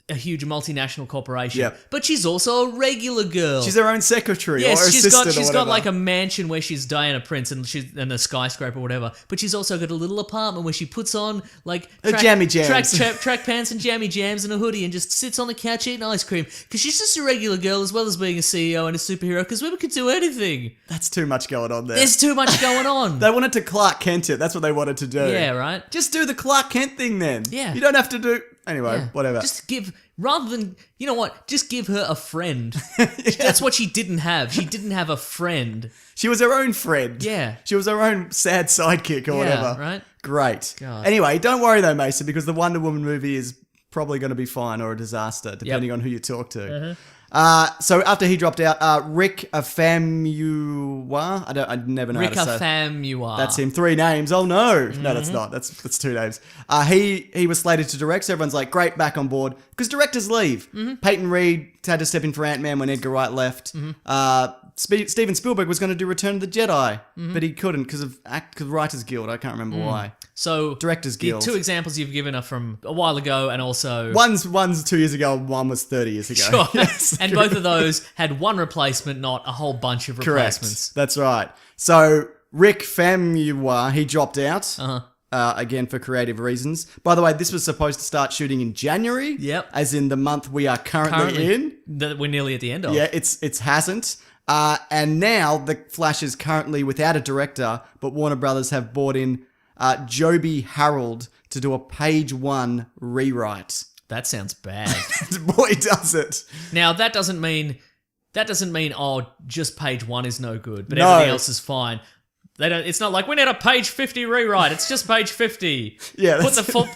a huge multinational corporation. Yep. But she's also a regular girl. She's her own secretary or Yes, assistant she's or got whatever. like a mansion where she's Diana Prince and she's in a skyscraper or whatever. But she's also got a little apartment where she puts on like jammy jams. track pants and jammy jams and a hoodie and just sits on the couch eating ice cream because she's just a regular girl as well as being a CEO and a superhero because women could do anything. That's too much going on there. There's too much going on. They wanted to Clark Kent it. That's what they wanted to do. Yeah, right. Just do the Clark Kent thing then. Yeah. You don't have to do... Anyway, Yeah. whatever. Just rather than, you know what, just give her a friend. That's what she didn't have. She didn't have a friend. She was her own friend. Yeah. She was her own sad sidekick or whatever. Right? Great. God. Anyway, don't worry though, Mason, because the Wonder Woman movie is probably going to be fine or a disaster, depending on who you talk to. So after he dropped out, Rick Famuyiwa, I never know how to say. Famuyiwa. That's him. 3 names. Oh no, no, that's not. That's 2 names. He was slated to direct. So everyone's like, great, back on board because directors leave. Peyton Reed had to step in for Ant-Man when Edgar Wright left. Steven Spielberg was going to do Return of the Jedi, but he couldn't because of Writers Guild. I can't remember why. So Directors the Guild. 2 examples you've given are from a while ago and also... One's 2 years ago, one was 30 years ago. Sure. Yes. And both of those had one replacement, not a whole bunch of replacements. Correct. That's right. So Rick Famuyiwa, he dropped out. Again, for creative reasons. By the way, this was supposed to start shooting in January. Yep. As in the month we are currently in. That we're nearly at the end of. Yeah, it hasn't. And now The Flash is currently without a director, but Warner Brothers have brought in Joby Harold to do a page 1 rewrite. That sounds bad. Boy, does it. Now, that doesn't mean, oh, just page 1 is no good, but No. everything else is fine. It's not like we need a page 50 rewrite. It's just page 50. Yeah,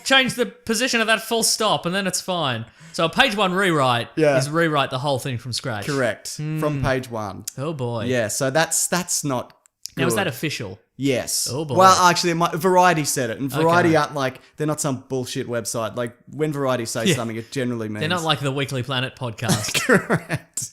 Change the position of that full stop and then it's fine. So a page 1 rewrite is rewrite the whole thing from scratch. Correct. From page 1. Oh boy. Yeah, so that's not good. Now is that official? Yes. Oh, boy. Well, actually, Variety said it, and Variety Okay. aren't like they're not some bullshit website. Like when Variety says something, it generally means They're not like the Weekly Planet podcast. correct.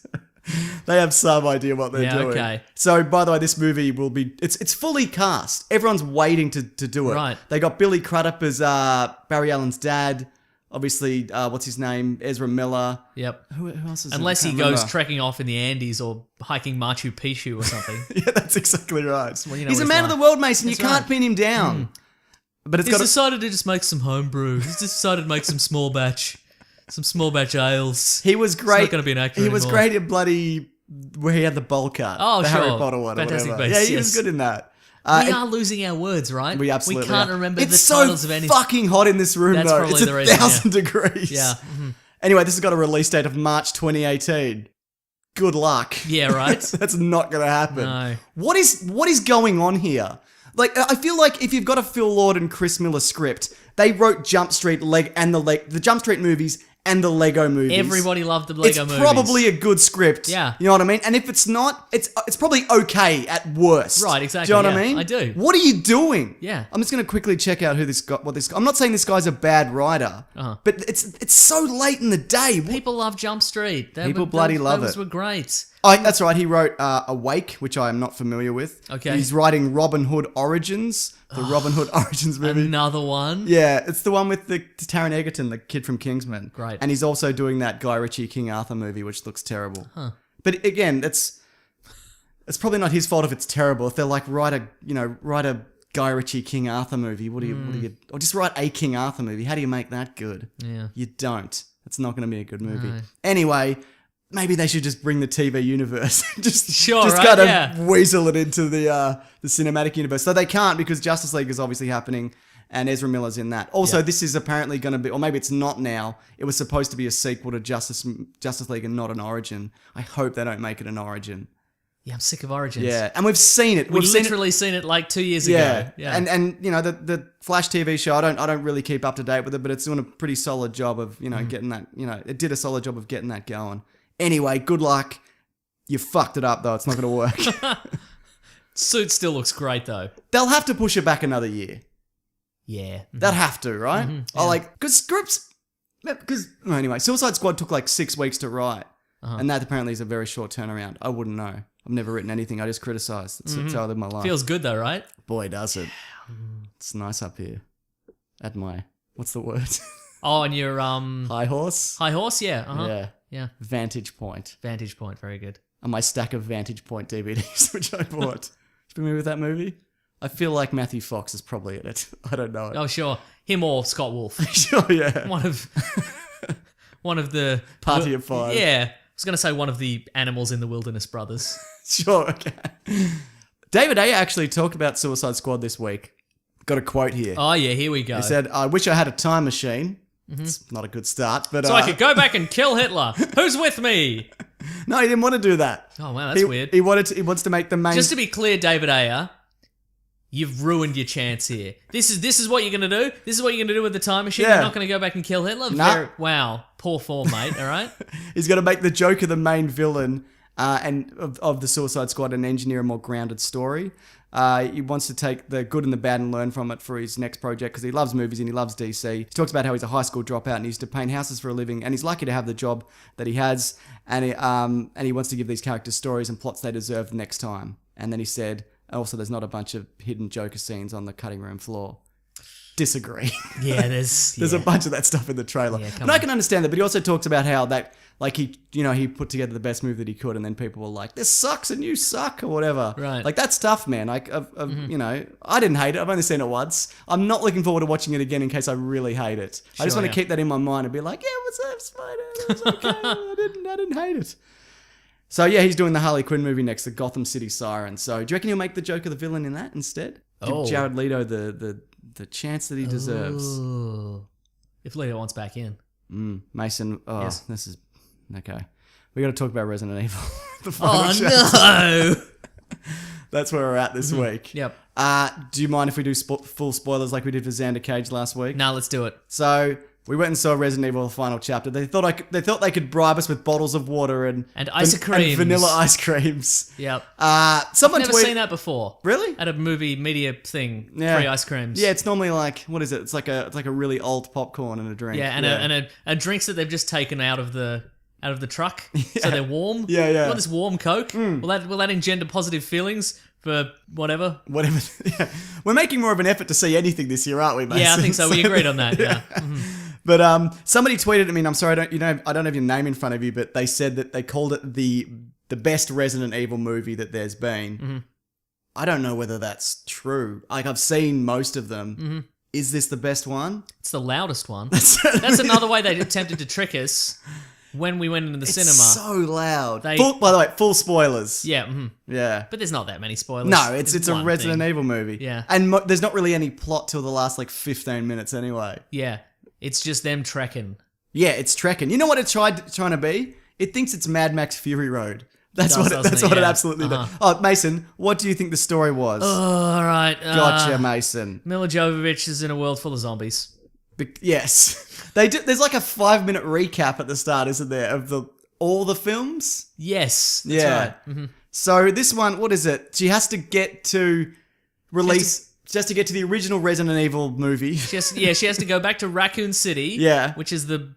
They have some idea what they're doing. Okay. So, by the way, this movie will be it's fully cast. Everyone's waiting to do it. Right. They got Billy Crudup as Barry Allen's dad. Obviously, what's his name? Ezra Miller. Yep. Who else is it? Unless I he can't goes remember. trekking off in the Andes or hiking Machu Picchu or something. Yeah, that's exactly right. Well, you know He's what a he's man of like. the world, Mason. That's you can't right. pin him down. But it's He's got decided to just make some homebrew. He's decided to make some small batch ales. He was great. not gonna be an actor He was anymore. great in bloody where he had the bowl cut. Oh, the sure. Harry Potter one or Fantastic whatever. Beasts, Yeah, he was yes. good in that. We And are losing our words, right? we absolutely can't are. remember It's the so titles of any. fucking hot in this room That's though. probably It's the reason, 1,000 degrees. Yeah. Anyway, this has got a release date of March 2018. Good luck. Yeah, right? That's not going to happen. No. What is going on here? Like, I feel like if you've got a Phil Lord and Chris Miller script, they wrote Jump Street the Jump Street movies and the Lego movies. Everybody loved the Lego movies. It's probably a good script. Yeah. You know what I mean? And if it's not, it's probably okay at worst. Right, exactly, Do you know what yeah, I mean? I do. What are you doing? Yeah. I'm just going to quickly check out who this guy, I'm not saying this guy's a bad writer, but it's so late in the day. People love Jump Street. People bloody love Those it. were great. Oh, that's right. He wrote Awake, which I am not familiar with. Okay. He's writing Robin Hood Origins, the Robin Hood Origins movie. Another one. Yeah, it's the one with the Taron Egerton, the kid from Kingsman. Great. And he's also doing that Guy Ritchie King Arthur movie, which looks terrible. But again, it's probably not his fault if it's terrible. If they're like, write a Guy Ritchie King Arthur movie, what do you, or just write a King Arthur movie. How do you make that good? Yeah. You don't. It's not going to be a good movie. Anyway, maybe they should just bring the TV universe. just right, kind of yeah. weasel it into the cinematic universe. So they can't because Justice League is obviously happening and Ezra Miller's in that. Also, this is apparently going to be, or maybe it's not now. It was supposed to be a sequel to Justice League and not an origin. I hope they don't make it an origin. Yeah, I'm sick of Origins. Yeah, and we've seen it. We've seen literally seen it like 2 years yeah. ago. Yeah. And you know the Flash TV show. I don't really keep up to date with it, but it's doing a pretty solid job of getting that. It did a solid job of getting that going. Anyway, good luck. You fucked it up though. It's not going to work. Suit still looks great though. They'll have to push it back another year. Yeah. They'll have to, right? Because scripts. Because anyway, Suicide Squad took like 6 weeks to write, and that apparently is a very short turnaround. I wouldn't know. I've never written anything. I just criticise. That's how I live my life. Feels good though, right? Boy, does it. It's nice up here. At my... What's the word? Oh, and your High horse. high horse, yeah, Yeah. yeah. Vantage Point. Vantage Point, very good. And my stack of Vantage Point DVDs, which I bought. You familiar with that movie? I feel like Matthew Fox is probably in it. I don't know. Oh, sure, him or Scott Wolf, Sure, yeah. one of the Party of Five. Yeah, I was gonna say one of the animals in the Wilderness Brothers. Sure, okay. David A. actually talked about Suicide Squad this week. Got a quote here. Oh yeah, here we go. He said, I wish I had a time machine. It's not a good start, but... So I could go back and kill Hitler. Who's with me? No, he didn't want to do that. Oh wow, that's weird. He wants to make the main... Just to be clear, David Ayer, you've ruined your chance here. This is what you're gonna do. This is what you're gonna do with the time machine. Yeah. You're not gonna go back and kill Hitler. Nah. Wow, poor form, mate. All right. He's going to make the Joker the main villain and of the Suicide Squad and engineer a more grounded story. He wants to take the good and the bad and learn from it for his next project because he loves movies and he loves DC. He talks about how he's a high school dropout and he used to paint houses for a living and he's lucky to have the job that he has and he wants to give these characters stories and plots they deserve the next time. And then he said, also there's not a bunch of hidden Joker scenes on the cutting room floor. Disagree. Yeah, there's a bunch of that stuff in the trailer. Yeah, but I can understand that. But he also talks about how that, like he put together the best move that he could, and then people were like, "This sucks," and you suck, or whatever. Right. Like that's tough, man. Like, I didn't hate it. I've only seen it once. I'm not looking forward to watching it again in case I really hate it. I just want to keep that in my mind and be like, "Yeah, what's up, Spider? It was okay. I didn't hate it." So yeah, he's doing the Harley Quinn movie next, the Gotham City Siren. So do you reckon he'll make the Joker the villain in that instead? Give Jared Leto the chance that he deserves. Ooh. If Leto wants back in. Mason, Yes. This is... Okay. We got to talk about Resident Evil. The final chapter. No! That's where we're at this week. Yep. Do you mind if we do full spoilers like we did for Xander Cage last week? Nah, let's do it. So... we went and saw Resident Evil: The Final Chapter. They thought they could bribe us with bottles of water and ice creams. and vanilla ice creams. Yep. Someone I've never seen that before. Really? At a movie media thing, Yeah. free ice creams. Yeah, it's normally like, what is it? It's like a really old popcorn and a drink. Yeah, and drinks that they've just taken out of the truck, so they're warm. Yeah, yeah. You want this warm Coke? Will that engender positive feelings for whatever? Whatever. Yeah. We're making more of an effort to see anything this year, aren't we, Mason? Yeah, I think so. We agreed on that. Yeah. But somebody tweeted at me, and I'm sorry, I don't have your name in front of you, but they said that they called it the best Resident Evil movie that there's been. I don't know whether that's true. Like, I've seen most of them. Is this the best one? It's the loudest one. That's another way they attempted to trick us when we went into the cinema. So loud. They- By the way, full spoilers. Yeah. Yeah. But there's not that many spoilers. No, it's a one Resident thing. Evil movie. Yeah. And there's not really any plot till the last, 15 minutes anyway. Yeah. It's just them trekking. Yeah, it's trekking. You know what it's trying to be? It thinks it's Mad Max Fury Road. That's does, what it yeah. absolutely does. Oh, Mason, what do you think the story was? Oh, all right. Gotcha, Mason. Mila Jovovich is in a world full of zombies. Yes. They do. There's like a 5-minute recap at the start, isn't there, of all the films? Yes. That's Yeah. right. So this one, what is it? She has to get to release... Just to get to the original Resident Evil movie. She has to go back to Raccoon City. Yeah. Which is the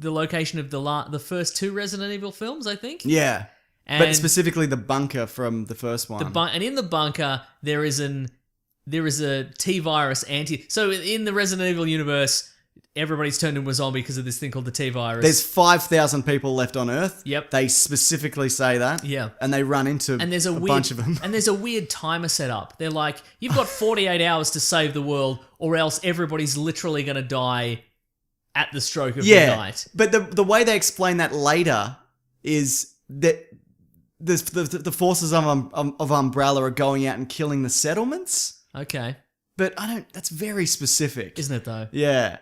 location of the first 2 Resident Evil films, I think. Yeah. And But specifically the bunker from the first one. and in the bunker there is a T-virus anti. So in the Resident Evil universe, everybody's turned into a zombie because of this thing called the T-virus. There's 5,000 people left on Earth. Yep. They specifically say that. Yeah. And they run into a bunch of them. And there's a weird timer set up. They're like, you've got 48 hours to save the world, or else everybody's literally going to die at the stroke of midnight. But the way they explain that later is that the forces of Umbrella are going out and killing the settlements. Okay. But that's very specific. Isn't it though? Yeah.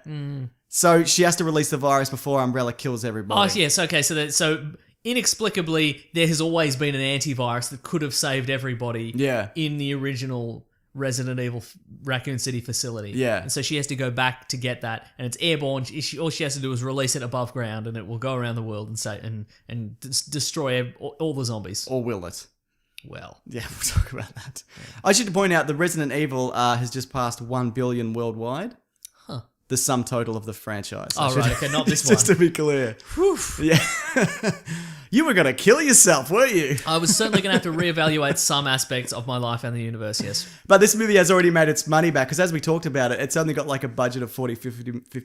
So she has to release the virus before Umbrella kills everybody. Oh, yes. Okay. So inexplicably, there has always been an antivirus that could have saved everybody. Yeah. In the original Resident Evil Raccoon City facility. Yeah. And so she has to go back to get that, and it's airborne. All she has to do is release it above ground, and it will go around the world and destroy all the zombies. Or will it? Well. Yeah, we'll talk about that. Yeah. I should point out the Resident Evil has just passed 1 billion worldwide. Huh. The sum total of the franchise. Oh, right. Okay, not this one. Just to be clear. Whew. Yeah. You were going to kill yourself, weren't you? I was certainly going to have to reevaluate some aspects of my life and the universe, yes. But this movie has already made its money back, because as we talked about it, it's only got like a budget of 50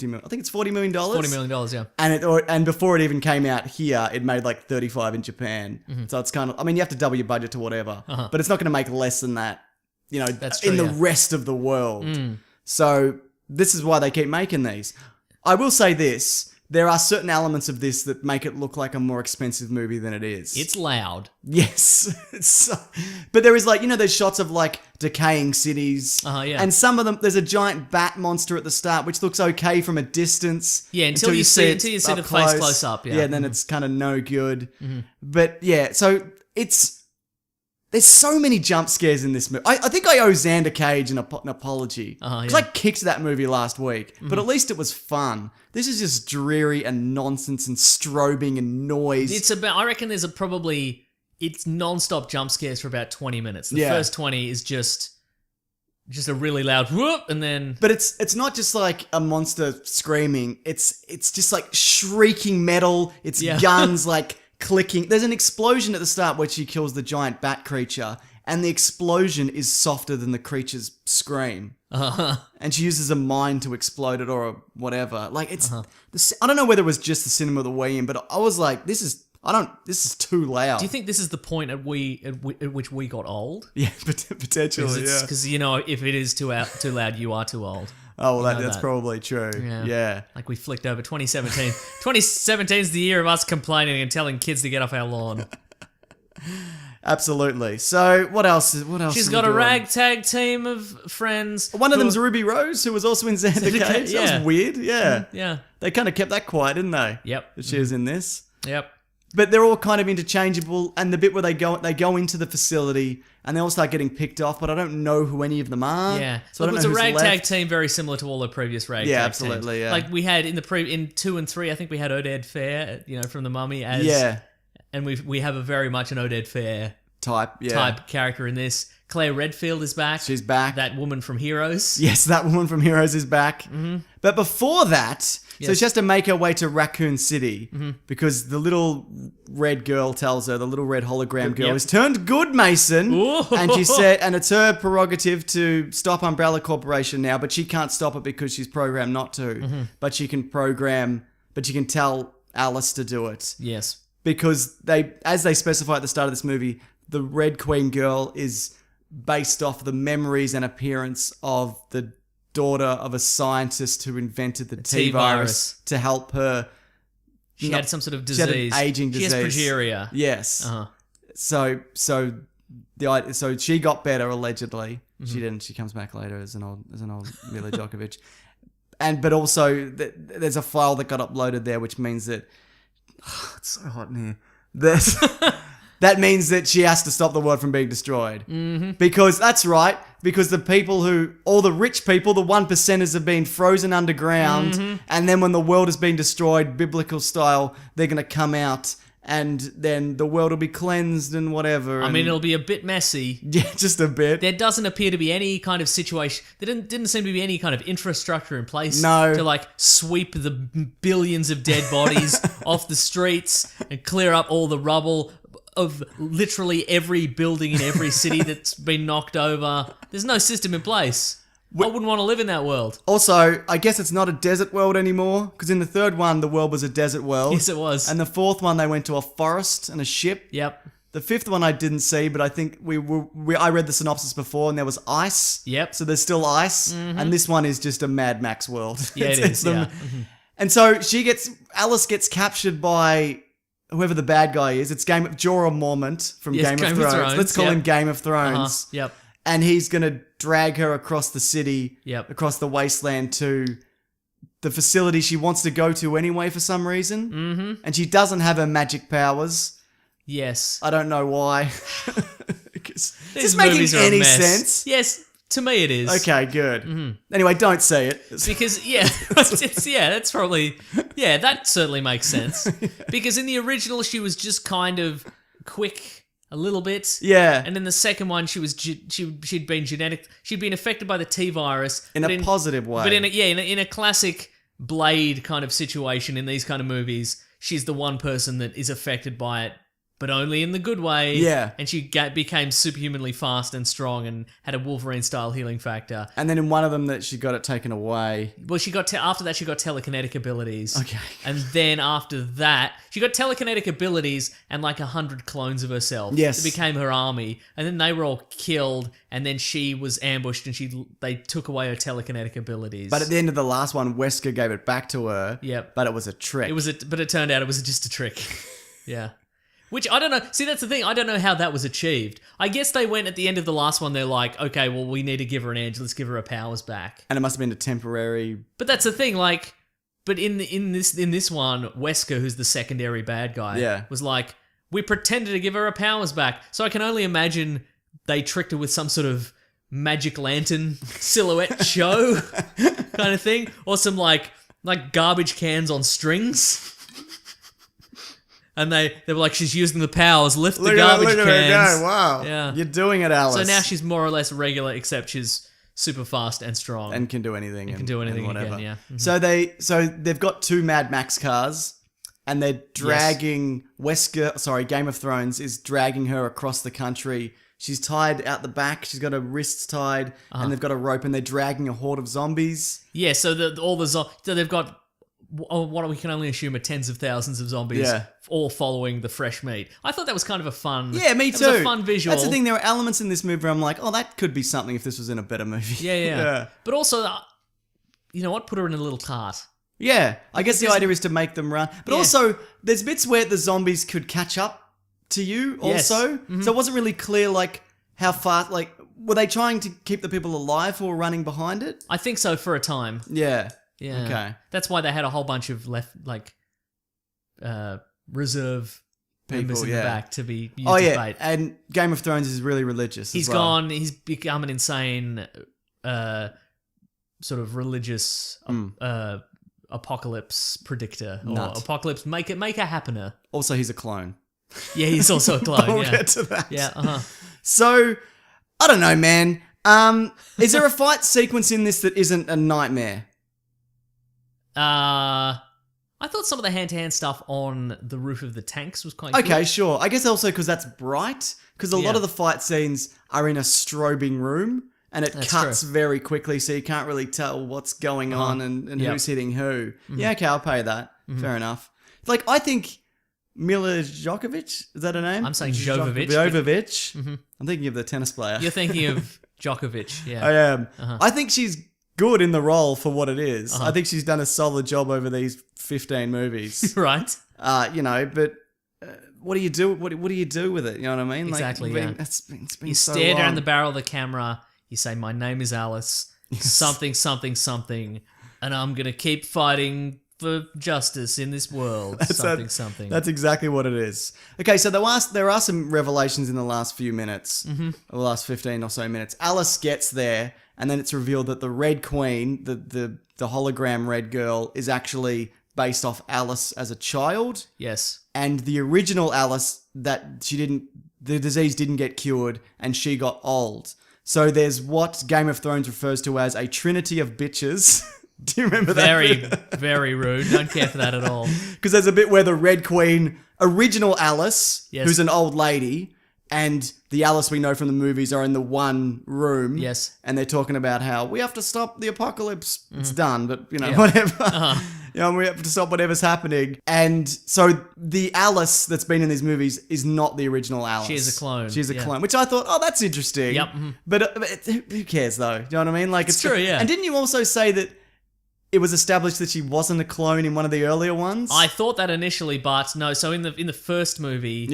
million. I think it's $40 million. $40 million, yeah. And before it even came out here, it made like 35 in Japan. So it's kind of, I mean, you have to double your budget to whatever, but it's not going to make less than that, you know, That's true, in the yeah. rest of the world. So this is why they keep making these. I will say this. There are certain elements of this that make it look like a more expensive movie than it is. It's loud. Yes. But there is like, you know, there's shots of like decaying cities. Yeah. And some of them, there's a giant bat monster at the start, which looks okay from a distance. Yeah, until you see the up face close up. Yeah, Yeah, and then it's kind of no good. But yeah, so there's so many jump scares in this movie. I think I owe Xander Cage an apology. Because I kicked that movie last week. But at least it was fun. This is just dreary and nonsense and strobing and noise. I reckon it's non-stop jump scares for about 20 minutes. The first 20 is just a really loud whoop, and then... But it's not just like a monster screaming. It's just like shrieking metal. It's guns like clicking. There's an explosion at the start where she kills the giant bat creature, and the explosion is softer than the creature's scream. And she uses a mine to explode it or whatever. Like it's, I don't know whether it was just the cinema that we're in, but I was like, this is too loud. Do you think this is the point at which we got old? Yeah, potentially. Because you know, if it is too loud, you are too old. Oh, well, that's probably true. Yeah. Like we flicked over 2017. 2017 is the year of us complaining and telling kids to get off our lawn. Absolutely. So what else? She's got a ragtag team of friends. One of them's Ruby Rose, who was also in Xander Cage. Yeah. That was weird. Yeah. Yeah. They kind of kept that quiet, didn't they? Yep. That she was in this. Yep. But they're all kind of interchangeable, and the bit where they go into the facility and they all start getting picked off, but I don't know who any of them are. Yeah, so it was a ragtag team very similar to all the previous ragtag teams. Yeah, absolutely. Yeah, like we had in 2 and 3, I think we had Oded Fair, you know, from The Mummy as and we have a very much an Oded Fair type character in this. Claire Redfield is back. She's back. That woman from Heroes. Yes, that woman from Heroes is back. But before that, so she has to make her way to Raccoon City because the little red girl tells her, the little red hologram girl has turned good, Mason. Ooh. And she said, and it's her prerogative to stop Umbrella Corporation now, but she can't stop it because she's programmed not to. But she can tell Alice to do it. Yes. Because as they specify at the start of this movie, the Red Queen girl is based off the memories and appearance of the daughter of a scientist who invented the T-virus to help her. She had some sort of disease. She had an aging disease. She has progeria. Yes. So she got better allegedly. She didn't. She comes back later as an old Mila Djokovic. But also there's a file that got uploaded there, which means that it's so hot in here. That means that she has to stop the world from being destroyed. Because that's right. Because all the rich people, the 1%ers have been frozen underground. And then when the world has been destroyed, biblical style, they're going to come out and then the world will be cleansed and whatever. I mean, it'll be a bit messy. Yeah, just a bit. There doesn't appear to be any kind of situation. There didn't seem to be any kind of infrastructure in place to like sweep the billions of dead bodies off the streets and clear up all the rubble of literally every building in every city that's been knocked over. There's no system in place. I wouldn't want to live in that world. Also, I guess it's not a desert world anymore, because in the third one, the world was a desert world. Yes, it was. And the fourth one, they went to a forest and a ship. Yep. The fifth one I didn't see, but I think I read the synopsis before, and there was ice. Yep. So there's still ice, and this one is just a Mad Max world. Yeah, it is. And so Alice gets captured by whoever the bad guy is. It's Jorah Mormont from Game of Thrones. Let's call him Game of Thrones. Yep. And he's going to drag her across the city, across the wasteland to the facility she wants to go to anyway for some reason. And she doesn't have her magic powers. Yes. I don't know why. Is this movies making are a any mess. sense? Yes, to me it is. Okay, good. Anyway, don't say it. Because, that's probably... Yeah, that certainly makes sense. Because in the original, she was just kind of quick... a little bit. Yeah. And in the second one, she'd been affected by the T-virus. In a positive way. But in a classic Blade kind of situation in these kind of movies, she's the one person that is affected by it, but only in the good way. Yeah. And she became superhumanly fast and strong and had a Wolverine-style healing factor. And then in one of them that she got it taken away. Well, after that, she got telekinetic abilities. Okay. And then after that, she got telekinetic abilities and like 100 clones of herself. Yes. It became her army. And then they were all killed. And then she was ambushed and they took away her telekinetic abilities. But at the end of the last one, Wesker gave it back to her. Yep. But it was a trick. But it turned out it was just a trick. Yeah. Which, I don't know. See, that's the thing. I don't know how that was achieved. I guess they went at the end of the last one, they're like, okay, well, we need to give her an edge. Let's give her her powers back. And it must have been a temporary... But that's the thing, like... But in this one, Wesker, who's the secondary bad guy, was like, we pretended to give her her powers back. So I can only imagine they tricked her with some sort of magic lantern silhouette show kind of thing. Or some, like garbage cans on strings. And they were like, she's using the powers, lift the garbage cans. Look at her go. Wow. Yeah. You're doing it, Alice. So now she's more or less regular, except she's super fast and strong. And can do anything. And can do anything whatever. again, yeah. Mm-hmm. So they've got 2 Mad Max cars, and they're dragging Game of Thrones is dragging her across the country. She's tied out the back. She's got her wrists tied, and they've got a rope, and they're dragging a horde of zombies. Yeah, so they've got what we can only assume are tens of thousands of zombies, all following the fresh meat. I thought that was kind of a fun... Yeah, me too. It was a fun visual. That's the thing, there are elements in this movie where I'm like, oh, that could be something if this was in a better movie. Yeah. But also, you know what? Put her in a little cart. Yeah, I guess the idea is to make them run. But also, there's bits where the zombies could catch up to you also. Yes. Mm-hmm. So it wasn't really clear, like, how fast... Like, were they trying to keep the people alive who were running behind it? I think so, for a time. Yeah. Yeah. Okay. That's why they had a whole bunch of reserve members in the back to be used as bait. And Game of Thrones is really religious. He's he's become an insane sort of religious apocalypse predictor. Or apocalypse maker happener. Also, he's a clone. Yeah, he's also a clone. We'll get to that. Yeah, So, I don't know, man. Is there a fight sequence in this that isn't a nightmare? I thought some of the hand-to-hand stuff on the roof of the tanks was quite good. Okay, sure. I guess also because that's bright. Because a lot of the fight scenes are in a strobing room, and it cuts very quickly, so you can't really tell what's going on and who's hitting who. Mm-hmm. Yeah, okay, I'll pay that. Mm-hmm. Fair enough. Like, I think Mila Djokovic, is that her name? I'm saying Jovovich. Jovovich. Mm-hmm. I'm thinking of the tennis player. You're thinking of Djokovic, yeah. I am. I think she's good in the role for what it is. I think she's done a solid job over these 15 movies. Right. But what do you do? What do you do with it? You know what I mean? Exactly, It's been you so stare long. down the barrel of the camera, you say, my name is Alice, something, something, something, and I'm going to keep fighting for justice in this world, something. That's exactly what it is. Okay, so there are some revelations in the last few minutes, or the last 15 or so minutes. Alice gets there, and then it's revealed that the Red Queen, the hologram Red Girl, is actually based off Alice as a child. Yes. And the original Alice, the disease didn't get cured, and she got old. So there's what Game of Thrones refers to as a trinity of bitches. Do you remember that? Very, very rude. Don't care for that at all. Because there's a bit where the Red Queen, original Alice, who's an old lady, and the Alice we know from the movies are in the one room. Yes. And they're talking about how we have to stop the apocalypse. It's done, but, whatever. We have to stop whatever's happening. And so the Alice that's been in these movies is not the original Alice. She is a clone. She's a clone, which I thought, that's interesting. Yep. But who cares, though? Do you know what I mean? Like, it's true, yeah. And didn't you also say that it was established that she wasn't a clone in one of the earlier ones? I thought that initially, but no. So in the first movie,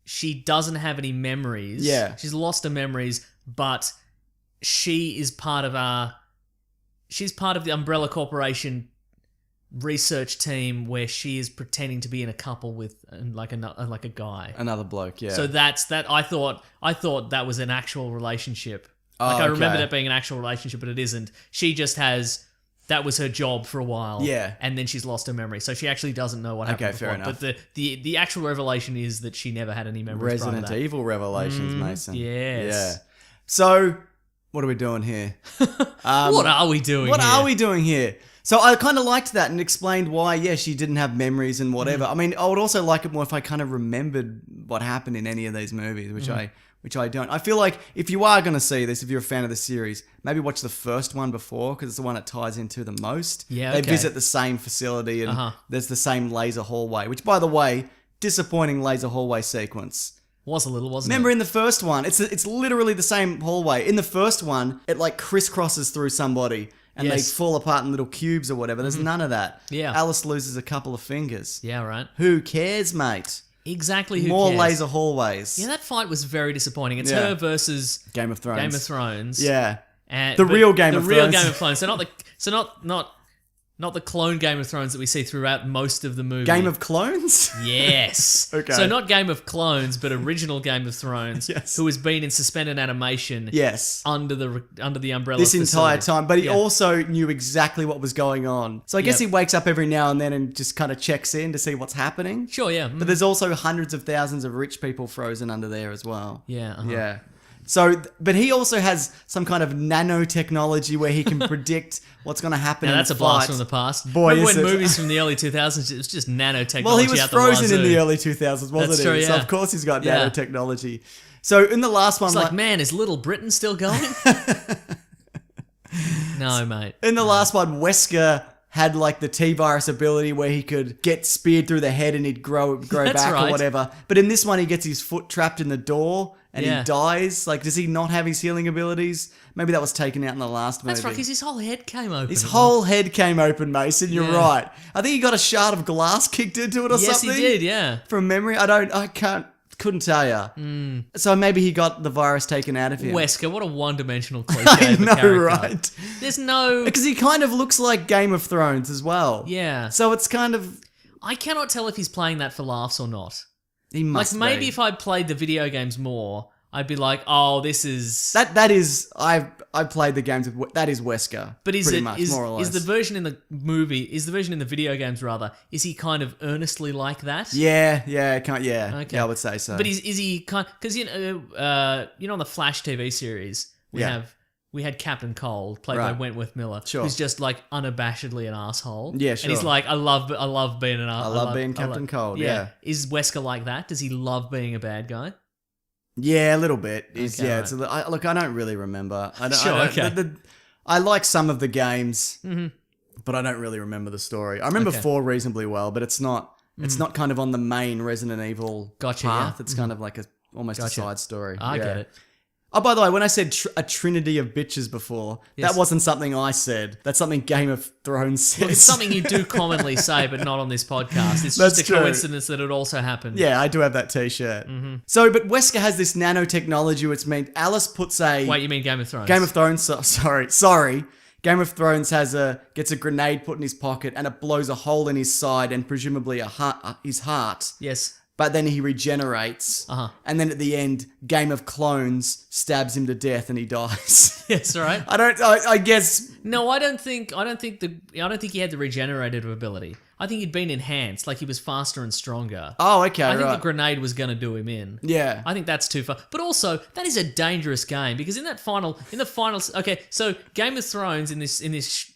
she doesn't have any memories. Yeah. She's lost her memories, but she is part of she's part of the Umbrella Corporation research team where she is pretending to be in a couple with like a guy. Another bloke, yeah. So that's that. I thought that was an actual relationship. I remember that being an actual relationship, but it isn't. She just has... That was her job for a while. Yeah. And then she's lost her memory. So she actually doesn't know what happened before. Fair enough. But the actual revelation is that she never had any memories. Resident Evil revelations, Mason. Yes. Yeah. So, what are we doing here? What are we doing here? What are we doing here? So I kind of liked that and explained why, yeah, she didn't have memories and whatever. I mean, I would also like it more if I kind of remembered what happened in any of these movies, which I don't. I feel like if you are going to see this, if you're a fan of the series, maybe watch the first one before because it's the one it ties into the most. Yeah, They okay. visit the same facility and there's the same laser hallway, which, by the way, disappointing laser hallway sequence. Was a little, wasn't Remember it? in the first one, it's literally the same hallway. In the first one, it like crisscrosses through somebody and Yes. they fall apart in little cubes or whatever. There's none of that. Yeah. Alice loses a couple of fingers. Yeah, right. Who cares, mate? Exactly who More cares? laser hallways. Yeah, that fight was very disappointing. It's Yeah. her versus Game of Thrones. Game of Thrones. Yeah. And, The but real Game of The real Thrones. Game of Thrones. So not the clone Game of Thrones that we see throughout most of the movie. Game of Clones? Yes. Okay. So not Game of Clones, but original Game of Thrones. Yes. Who has been in suspended animation. Yes. Under the umbrella. This entire facility. time, but he Yeah. also knew exactly what was going on. So I guess Yep. he wakes up every now and then and just kind of checks in to see what's happening. Sure. Yeah. But there's also hundreds of thousands of rich people frozen under there as well. Yeah. Yeah. So, but he also has some kind of nanotechnology where he can predict what's going to happen. Now in that's a the blast fight. from the past. Boy, Remember is when it. movies from the early 2000s, it was just nanotechnology. Well, he was out the frozen in wazoo. the early 2000s, wasn't That's he? true, So yeah. of course he's got Yeah. nanotechnology. So in the last one, It's like, man, is Little Britain still going? No, mate. in the last one, Wesker had like the T-virus ability where he could get speared through the head and he'd grow That's back right. or whatever. But in this one, he gets his foot trapped in the door and Yeah. he dies. Like, does he not have his healing abilities? Maybe that was taken out in the last movie. That's right, because his whole head came open. His whole head came open, Mason. You're Yeah. right. I think he got a shard of glass kicked into it or Yes, something. he did, yeah. From memory, couldn't tell you. So maybe he got the virus taken out of him. Wesker, what a one-dimensional cliche I of a know, character. right? There's no... Because he kind of looks like Game of Thrones as well. Yeah. So it's kind of I cannot tell if he's playing that for laughs or not. he must Like, maybe be. if I played the video games more, I'd be like, oh, this is... That is I've played the games with that is Wesker. But is pretty it much, is, more or less. is the version in the movie, is the version in the video games rather, is he kind of earnestly like that? Yeah, Okay. yeah, I would say so. But is he kind? Because you know on the Flash TV series we had Captain Cold played by Right. Wentworth Miller, Sure. who's just like unabashedly an asshole. Yeah, And he's sure. like, I love being an asshole. love being Captain Cold, yeah. Is Wesker like that? Does he love being a bad guy? Yeah, a little bit. It's, Okay, yeah, right. it's look, I don't really remember. Sure, okay. I like some of the games, but I don't really remember the story. I remember Okay. 4 reasonably well, but it's not kind of on the main Resident Evil Gotcha, path. yeah. It's kind of like almost Gotcha. a side story. I get it. Oh, by the way, when I said a trinity of bitches before, Yes. that wasn't something I said. That's something Game of Thrones says. Well, it's something you do commonly say, but not on this podcast. It's That's just a true. coincidence that it also happened. Yeah, I do have that T-shirt. So, but Wesker has this nanotechnology, which means Alice puts a Wait, you mean Game of Thrones? Game of Thrones. Sorry. Game of Thrones gets a grenade put in his pocket and it blows a hole in his side and presumably his heart. Yes. But then he regenerates, and then at the end, Game of Clones stabs him to death and he dies. Yes, right. I guess. No, I don't think he had the regenerative ability. I think he'd been enhanced, like he was faster and stronger. Oh, okay, I think right. the grenade was going to do him in. Yeah. I think that's too far. But also, that is a dangerous game because in the final, okay, so Game of Thrones in this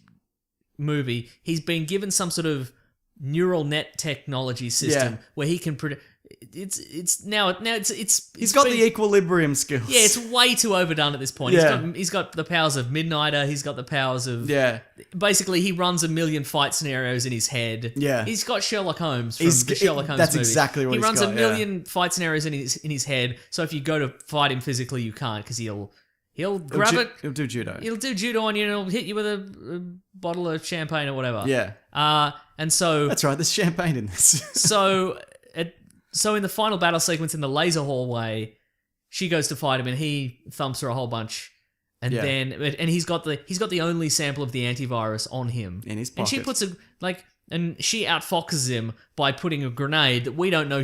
movie, he's been given some sort of neural net technology system Yeah. where he can predict. It's He's got been- the equilibrium skills. Yeah, it's way too overdone at this point. Yeah. He's got the powers of Midnighter. He's got the powers of Yeah. Basically, he runs a million fight scenarios in his head. Yeah. He's got Sherlock Holmes from the Sherlock Holmes that's movie. exactly what he he's runs got, a million fight scenarios in his head. So if you go to fight him physically, you can't because he'll grab it. He'll do judo. He'll do judo on you and he'll hit you with a bottle of champagne or whatever. Yeah. And so That's right. There's champagne in this. so in the final battle sequence in the laser hallway, she goes to fight him and he thumps her a whole bunch. And Yeah. then he's got the only sample of the antivirus on him. In his And she pocket. puts she outfoxes him by putting a grenade that we don't know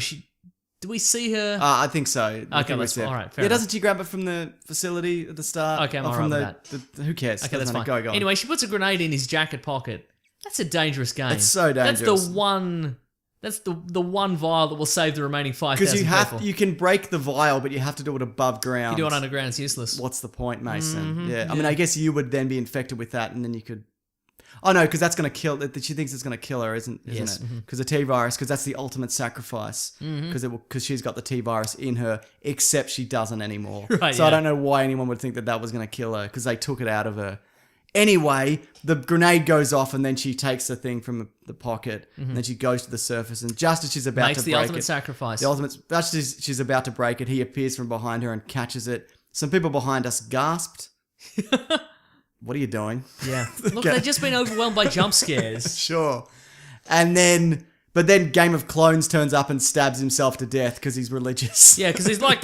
do we see her? I think so. Okay, that's all right. Fair Yeah, doesn't she grab it from the facility at the start? Okay, I'm Or all from right the who cares? Okay, that's Doesn't fine. matter. Go on. Anyway, she puts a grenade in his jacket pocket. That's a dangerous game. It's so dangerous. That's the one vial that will save the remaining 5,000 Because people. you can break the vial, but you have to do it above ground. You do it underground, it's useless. What's the point, Mason? I mean, I guess you would then be infected with that, and then you could. Oh no, because that's going to kill. She thinks it's going to kill her, isn't Yes. it? Because the T virus, because that's the ultimate sacrifice. Because she's got the T virus in her, except she doesn't anymore. Right, so I yeah. don't know why anyone would think that was going to kill her because they took it out of her. Anyway, the grenade goes off and then she takes the thing from the pocket and then she goes to the surface and just as she's about Makes to the break ultimate it, sacrifice. just as she's about to break it, he appears from behind her and catches it. Some people behind us gasped. What are you doing? Yeah. Look, they've just been overwhelmed by jump scares. Sure. But then Game of Clones turns up and stabs himself to death because he's religious. Yeah, because he's like,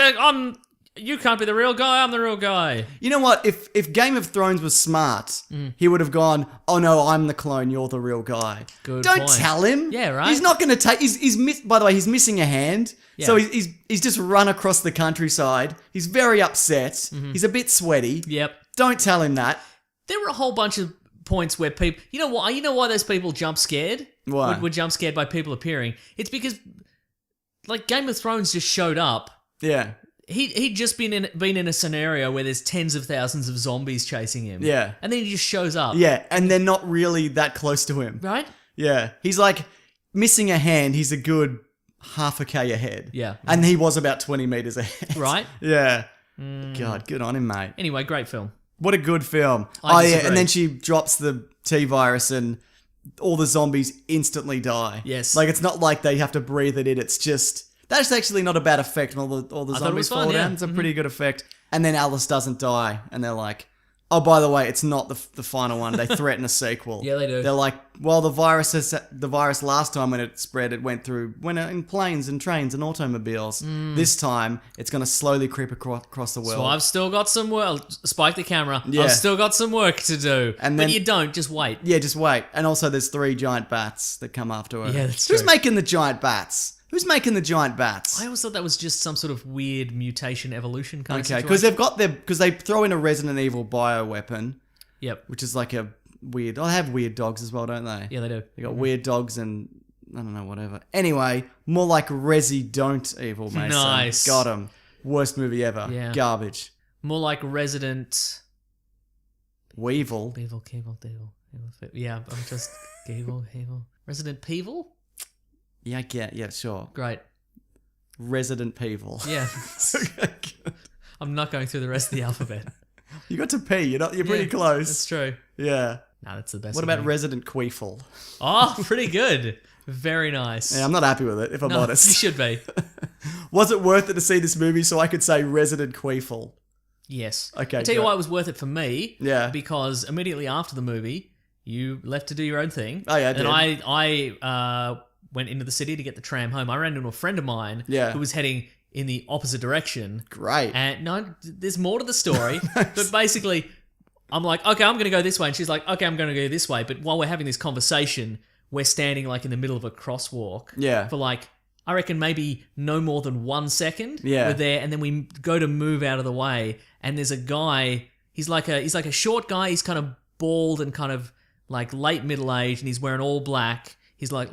you can't be the real guy, I'm the real guy. You know what? If Game of Thrones was smart, he would have gone, oh no, I'm the clone, you're the real guy. Good Don't point. tell him. Yeah, right? He's not going to take... By the way, he's missing a hand. Yeah. So he's just run across the countryside. He's very upset. He's a bit sweaty. Yep. Don't tell him that. There were a whole bunch of points where people... You know why those people jump scared? Why? Were jump scared by people appearing. It's because, like, Game of Thrones just showed up. Yeah. He'd just been in a scenario where there's tens of thousands of zombies chasing him. Yeah. And then he just shows up. Yeah, and they're not really that close to him. Right? Yeah. He's like, missing a hand, he's a good half a K ahead. Yeah. And he was about 20 meters ahead. Right? Yeah. God, good on him, mate. Anyway, great film. What a good film. I yeah, disagree. and then she drops the T-virus and all the zombies instantly die. Yes. Like, it's not like they have to breathe it in, it's just... That's actually not a bad effect when all the I thought it zombies was fall fun, down. yeah. It's a pretty good effect. And then Alice doesn't die, and they're like, oh, by the way, it's not the final one. They threaten a sequel. Yeah, they do. They're like, well, the virus last time when it spread, it went in planes and trains and automobiles. This time, it's going to slowly creep across the world. So I've still got some work. Spike the camera. Yeah. I've still got some work to do. And but then- you don't. Just wait. Yeah, just wait. And also, there's 3 giant bats that come after her. Yeah, that's Who's true. making the giant bats? Who's making the giant bats? I always thought that was just some sort of weird mutation evolution kind of Okay, situation. because they throw in a Resident Evil bioweapon, Yep. which is like a weird... Oh, they have weird dogs as well, don't they? Yeah, they do. They got weird dogs and... I don't know, whatever. Anyway, more like Resi Don't Evil, Mason. Nice. Got him. Worst movie ever. Yeah. Garbage. More like Resident Weevil. Evil. Yeah, I'm just Evil. Resident Peevil? Yeah, yeah, sure. Great. Resident Peevil. Yeah. I'm not going through the rest of the alphabet. You got to P. You're pretty Yeah, close. That's true. Yeah. No, that's the best. What of about me. Resident Queeful? Oh, pretty good. Very nice. Yeah, I'm not happy with it, if I'm No, honest. you should be. Was it worth it to see this movie so I could say Resident Queeful? Yes. Okay, I'll tell you good. why it was worth it for me. Yeah. Because immediately after the movie, you left to do your own thing. Oh, yeah, I and did. I went into the city to get the tram home. I ran into a friend of mine Yeah. who was heading in the opposite direction. Great. And no, there's more to the story. But basically, I'm like, okay, I'm going to go this way. And she's like, okay, I'm going to go this way. But while we're having this conversation, we're standing like in the middle of a crosswalk. Yeah. For like, I reckon maybe no more than 1 second. Yeah. We're there. And then we go to move out of the way. And there's a guy, he's like a short guy. He's kind of bald and kind of like late middle age. And he's wearing all black. He's like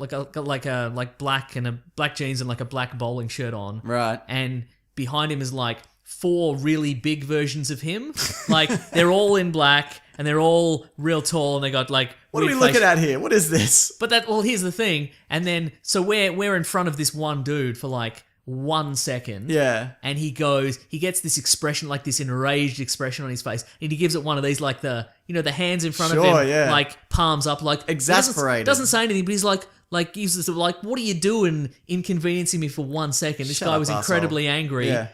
black and a black jeans and like a black bowling shirt on. Right. And behind him is like 4 really big versions of him. Like they're all in black and they're all real tall and they got like What are we weird looking facial- at here? What is this? But here's the thing. And then so we're in front of this one dude for like 1 second. Yeah. And he gets this expression, like this enraged expression on his face, and he gives it one of these, like the hands in front of Sure, him, yeah. like palms up, like Exasperated. Doesn't say anything, but he's like uses this, like, what are you doing, inconveniencing me for 1 second? This Shut guy up, was asshole. incredibly angry. Yeah.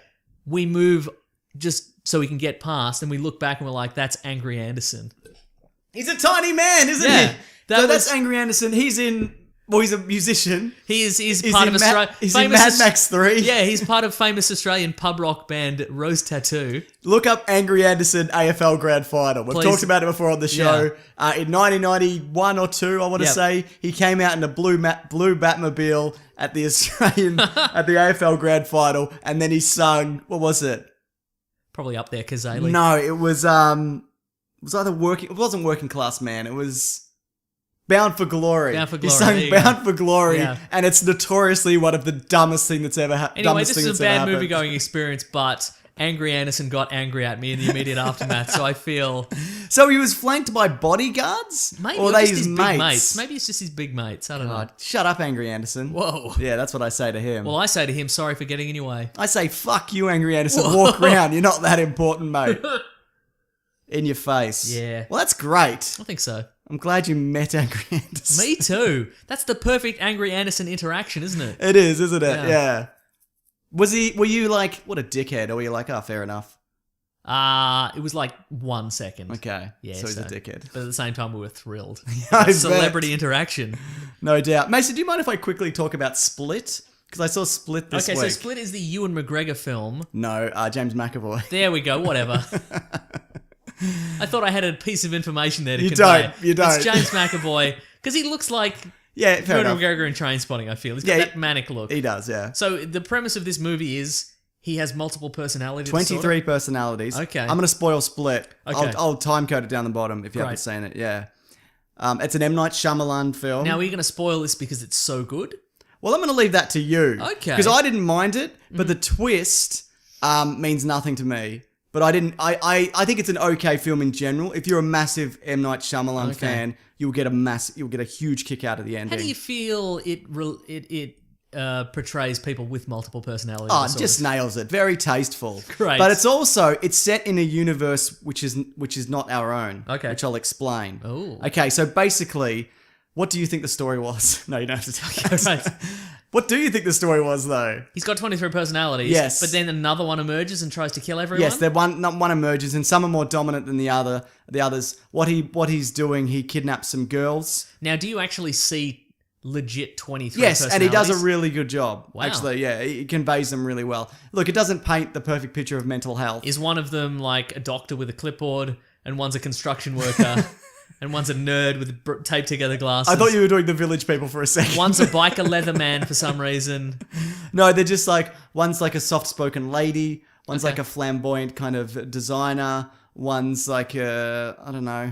We move just so we can get past, and we look back and we're like, that's Angry Anderson. He's a tiny man, isn't Yeah, he? that That's was- Angry Anderson. He's a musician. He's He's part in of Ma- Australia. He's in Mad Max 3. Yeah, he's part of famous Australian pub rock band Rose Tattoo. Look up Angry Anderson AFL Grand Final. We've Please. talked about it before on the show. In 1991 or 2, I want to Yep. say, he came out in a blue Batmobile at the Australian at the AFL Grand Final, and then he sung. What was it? Probably up there, Kazali. No, it was either working. It wasn't Working Class Man. It was Bound for Glory. Bound for He Glory, sang there you go. Bound for Glory, Yeah. and it's notoriously one of the dumbest thing that's ever happened. Anyway, this is a bad movie-going experience, but Angry Anderson got angry at me in the immediate aftermath, so I feel... So he was flanked by bodyguards? Maybe or it were was they just his his mates? big mates. Maybe it's just his big mates. I don't know. God, shut up, Angry Anderson. Whoa. Yeah, that's what I say to him. Well, I say to him, sorry for getting in your way. I say, fuck you, Angry Anderson. Walk around. You're not that important, mate. In your face. Yeah. Well, that's great. I think so. I'm glad you met Angry Anderson. Me too. That's the perfect Angry Anderson interaction, isn't it? It is, isn't it? Yeah. Yeah. Were you like, what a dickhead? Or were you like, oh, fair enough? It was like 1 second. Okay. Yeah, so he's a dickhead. But at the same time, we were thrilled. I bet. Celebrity interaction. No doubt. Mason, do you mind if I quickly talk about Split? Because I saw Split this week. Okay, so Split is the Ewan McGregor film. No, James McAvoy. There we go, whatever. I thought I had a piece of information there to You convey. don't. It's James McAvoy, because he looks like Yeah, fair Ewan enough. McGregor in Trainspotting, I feel. He's got that manic look. He does, yeah. So the premise of this movie is he has multiple personality 23 disorder. personalities. Okay. I'm going to spoil Split. Okay. I'll time code it down the bottom if you haven't seen it, yeah. It's an M. Night Shyamalan film. Now, are you going to spoil this because it's so good? Well, I'm going to leave that to you. Okay. Because I didn't mind it, but the twist means nothing to me. But I think it's an okay film in general. If you're a massive M. Night Shyamalan fan, you'll get a huge kick out of the ending. How do you feel it portrays people with multiple personality Oh, disorders? it just nails it. Very tasteful. Great. But it's set in a universe which is not our own. Okay. Which I'll explain. Ooh. Okay, so basically, what do you think the story was? No, you don't have to tell me. Right. What do you think the story was, though? He's got 23 personalities. Yes. But then another one emerges and tries to kill everyone? Yes, one emerges, and some are more dominant than the others. What he's doing, he kidnaps some girls. Now, do you actually see legit 23 Yes, and he does a personalities? really good job. Wow. Actually, yeah, he conveys them really well. Look, it doesn't paint the perfect picture of mental health. Is one of them like a doctor with a clipboard, and one's a construction worker, and one's a nerd with taped together glasses? I thought you were doing the Village People for a second. One's a biker leather man for some reason. No, they're just like, one's like a soft-spoken lady, one's like a flamboyant kind of designer, one's like a, I don't know.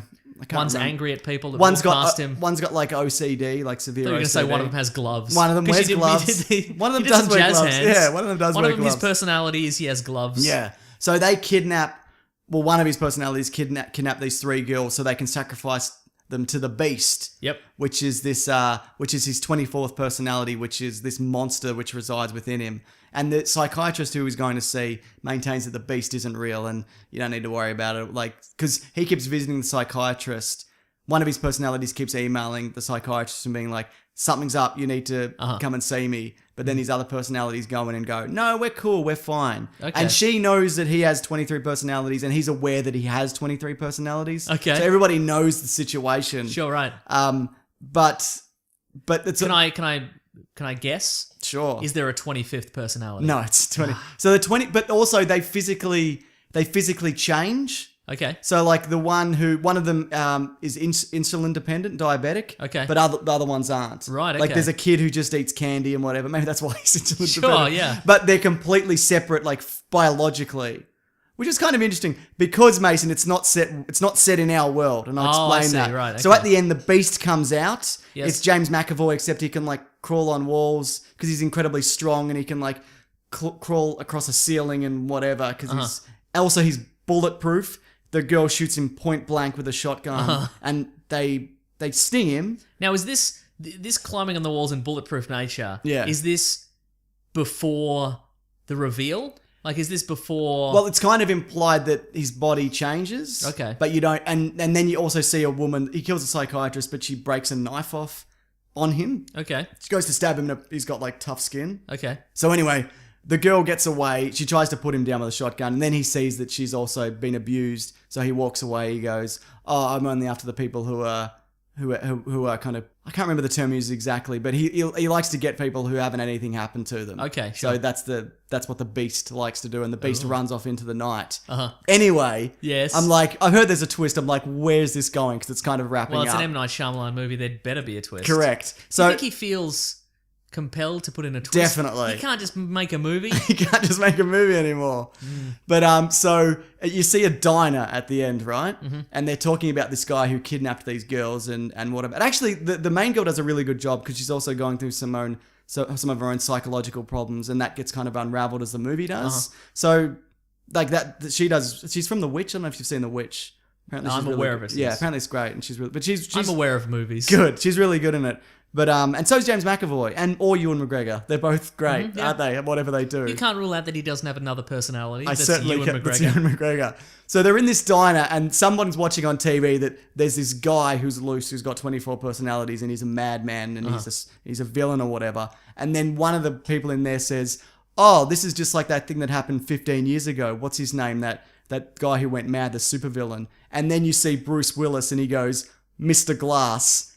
One's angry at people that One's walk got past him. One's got like OCD, like severe I thought you were going OCD. to say one of them has gloves. One of them 'Cause wears you did- gloves. One of them he did does some wear jazz gloves. hands. Yeah, one of them does One wear of them, gloves. his personality is he has gloves. Yeah. So they kidnap, well, one of his personalities kidnap these 3 girls so they can sacrifice them to the beast. Yep. Which is his 24th personality, which is this monster which resides within him. And the psychiatrist who he's going to see maintains that the beast isn't real and you don't need to worry about it. Like, because he keeps visiting the psychiatrist. One of his personalities keeps emailing the psychiatrist and being like, something's up, you need to come and see me. But then his other personalities go in and go, no, we're cool, we're fine. Okay. And she knows that he has 23 personalities and he's aware that he has 23 personalities. Okay. So everybody knows the situation. Sure, right. But it's Can I guess? sure. Is there a 25th personality? No, it's 20. So the 20, but also they physically change. Okay. So like one of them is insulin dependent, diabetic. Okay. But the other ones aren't. Right, Like okay. there's a kid who just eats candy and whatever. Maybe that's why he's insulin Sure, dependent. yeah. But they're completely separate, like biologically. Which is kind of interesting because, Mason, it's not set in our world, and I'll I explain see, that. right, So okay. at the end, the beast comes out. Yes. It's James McAvoy, except he can like crawl on walls because he's incredibly strong, and he can like crawl across a ceiling and whatever because he's bulletproof. The girl shoots him point blank with a shotgun, and they sting him. Now, is this climbing on the walls and bulletproof nature? Yeah. Is this before the reveal? Like, is this before? Well, it's kind of implied that his body changes. Okay. But you don't, and then you also see a woman. He kills a psychiatrist, but she breaks a knife off on him. Okay. She goes to stab him, and he's got like tough skin. Okay. So anyway, the girl gets away. She tries to put him down with a shotgun, and then he sees that she's also been abused. So he walks away. He goes, "Oh, I'm only after the people who are kind of, I can't remember the term used exactly, but he likes to get people who haven't had anything happen to them." Okay, sure. So that's what the beast likes to do, and the beast runs off into the night. Uh-huh. Anyway, Yes. I'm like, I've heard there's a twist. I'm like, where's this going? Because it's kind of wrapping Well, it's up. an M. Night Shyamalan movie. There'd better be a twist. Correct. Do So you think he feels compelled to put in a twist? Definitely. He can't just make a movie. you can't just make a movie anymore. But so you see a diner at the end, right? And they're talking about this guy who kidnapped these girls and whatever. And actually, the main girl does a really good job because she's also going through some of her own psychological problems, and that gets kind of unraveled as the movie does. So like that she does. She's from The Witch. I don't know if you've seen The Witch. Apparently, I'm she's aware really, of it. Yeah, Yes. apparently it's great, and she's really. But she's I'm aware of movies. good. She's really good in it. But and so is James McAvoy or Ewan McGregor. They're both great, aren't they? At whatever they do. You can't rule out that he doesn't have another personality. I That's certainly Ewan can. McGregor. That's Ewan McGregor. So they're in this diner, and someone's watching on TV that there's this guy who's loose, who's got 24 personalities, and he's a madman, and he's a villain or whatever. And then one of the people in there says, "Oh, this is just like that thing that happened 15 years ago. What's his name? That guy who went mad, the supervillain." And then you see Bruce Willis, and he goes, "Mr. Glass.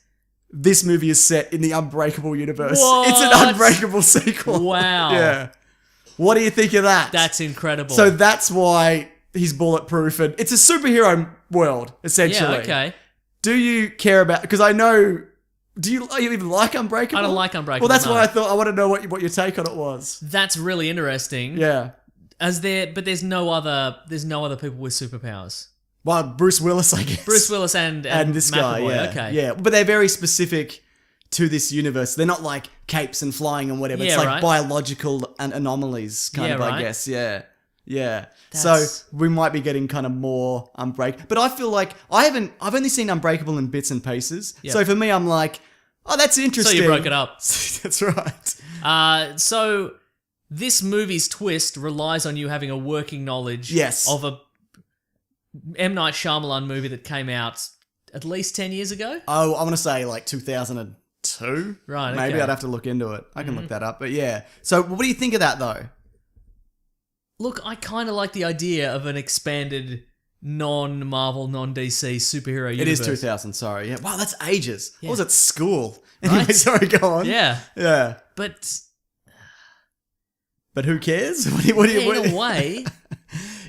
This movie is set in the Unbreakable universe." What? It's an Unbreakable sequel. Wow. Yeah. What do you think of that? That's incredible. So that's why he's bulletproof, and it's a superhero world, essentially. yeah, okay. Do you care about? Because I know. Do you even like Unbreakable? I don't like Unbreakable. Well, that's no. why I want to know what your take on it was. That's really interesting. Yeah. But there's no other people with superpowers. Well, Bruce Willis, I guess. Bruce Willis and this guy. McAvoy, Yeah. okay. Yeah, but they're very specific to this universe. They're not like capes and flying and whatever. It's Yeah, like right. biological anomalies, kind Yeah, of. I right. guess. Yeah. Yeah. That's- So we might be getting kind of more Unbreakable. But I feel like I've only seen Unbreakable in bits and pieces. Yeah. So for me, I'm like, oh, that's So interesting. you broke it up. That's right. So this movie's twist relies on you having a working knowledge Yes. of a M. Night Shyamalan movie that came out at least 10 years ago. Oh, I want to say like 2002. Right, Maybe okay. I'd have to look into it. I can look that up. But yeah. So what do you think of that though? Look, I kind of like the idea of an expanded non-Marvel, non-DC superhero universe. It is 2000. Sorry. Yeah. Wow, that's ages. Yeah. I was at school. Anyway, Right? sorry. Go on. Yeah, Yeah. but But who cares? What do you? in a way,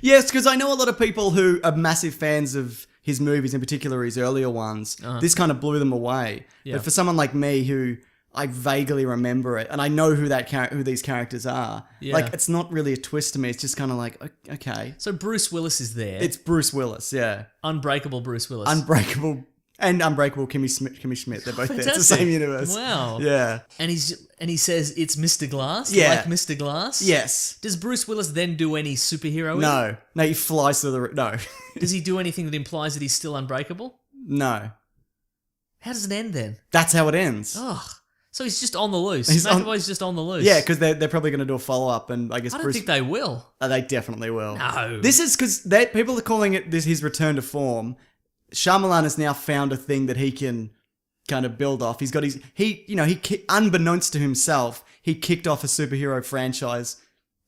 Yes, because I know a lot of people who are massive fans of his movies, in particular his earlier ones. This kind of blew them away. Yeah. But for someone like me, who I vaguely remember it, and I know who these characters are, Yeah. like it's not really a twist to me. It's just kind of like, okay, so Bruce Willis is there. it's Bruce Willis, yeah, Unbreakable Bruce Willis. Unbreakable and Unbreakable Kimmy Schmidt. They're both there. It's the Fantastic. same universe. Wow. Yeah. and he says it's Mr. Glass. Yeah. Like Mr. Glass. Yes. Does Bruce Willis then do any superhero? No. No. He flies through the. No. Does he do anything that implies that he's still unbreakable? No. How does it end then? That's how it ends. Ugh. So he's just on the loose. He's on- McAvoy's just on the loose. Yeah, because they're probably going to do a follow up, and I guess I don't Bruce. think they will. They definitely will. No. This is because people are calling it his return to form. Shyamalan has now found a thing that he can kind of build off. He's got unbeknownst to himself, he kicked off a superhero franchise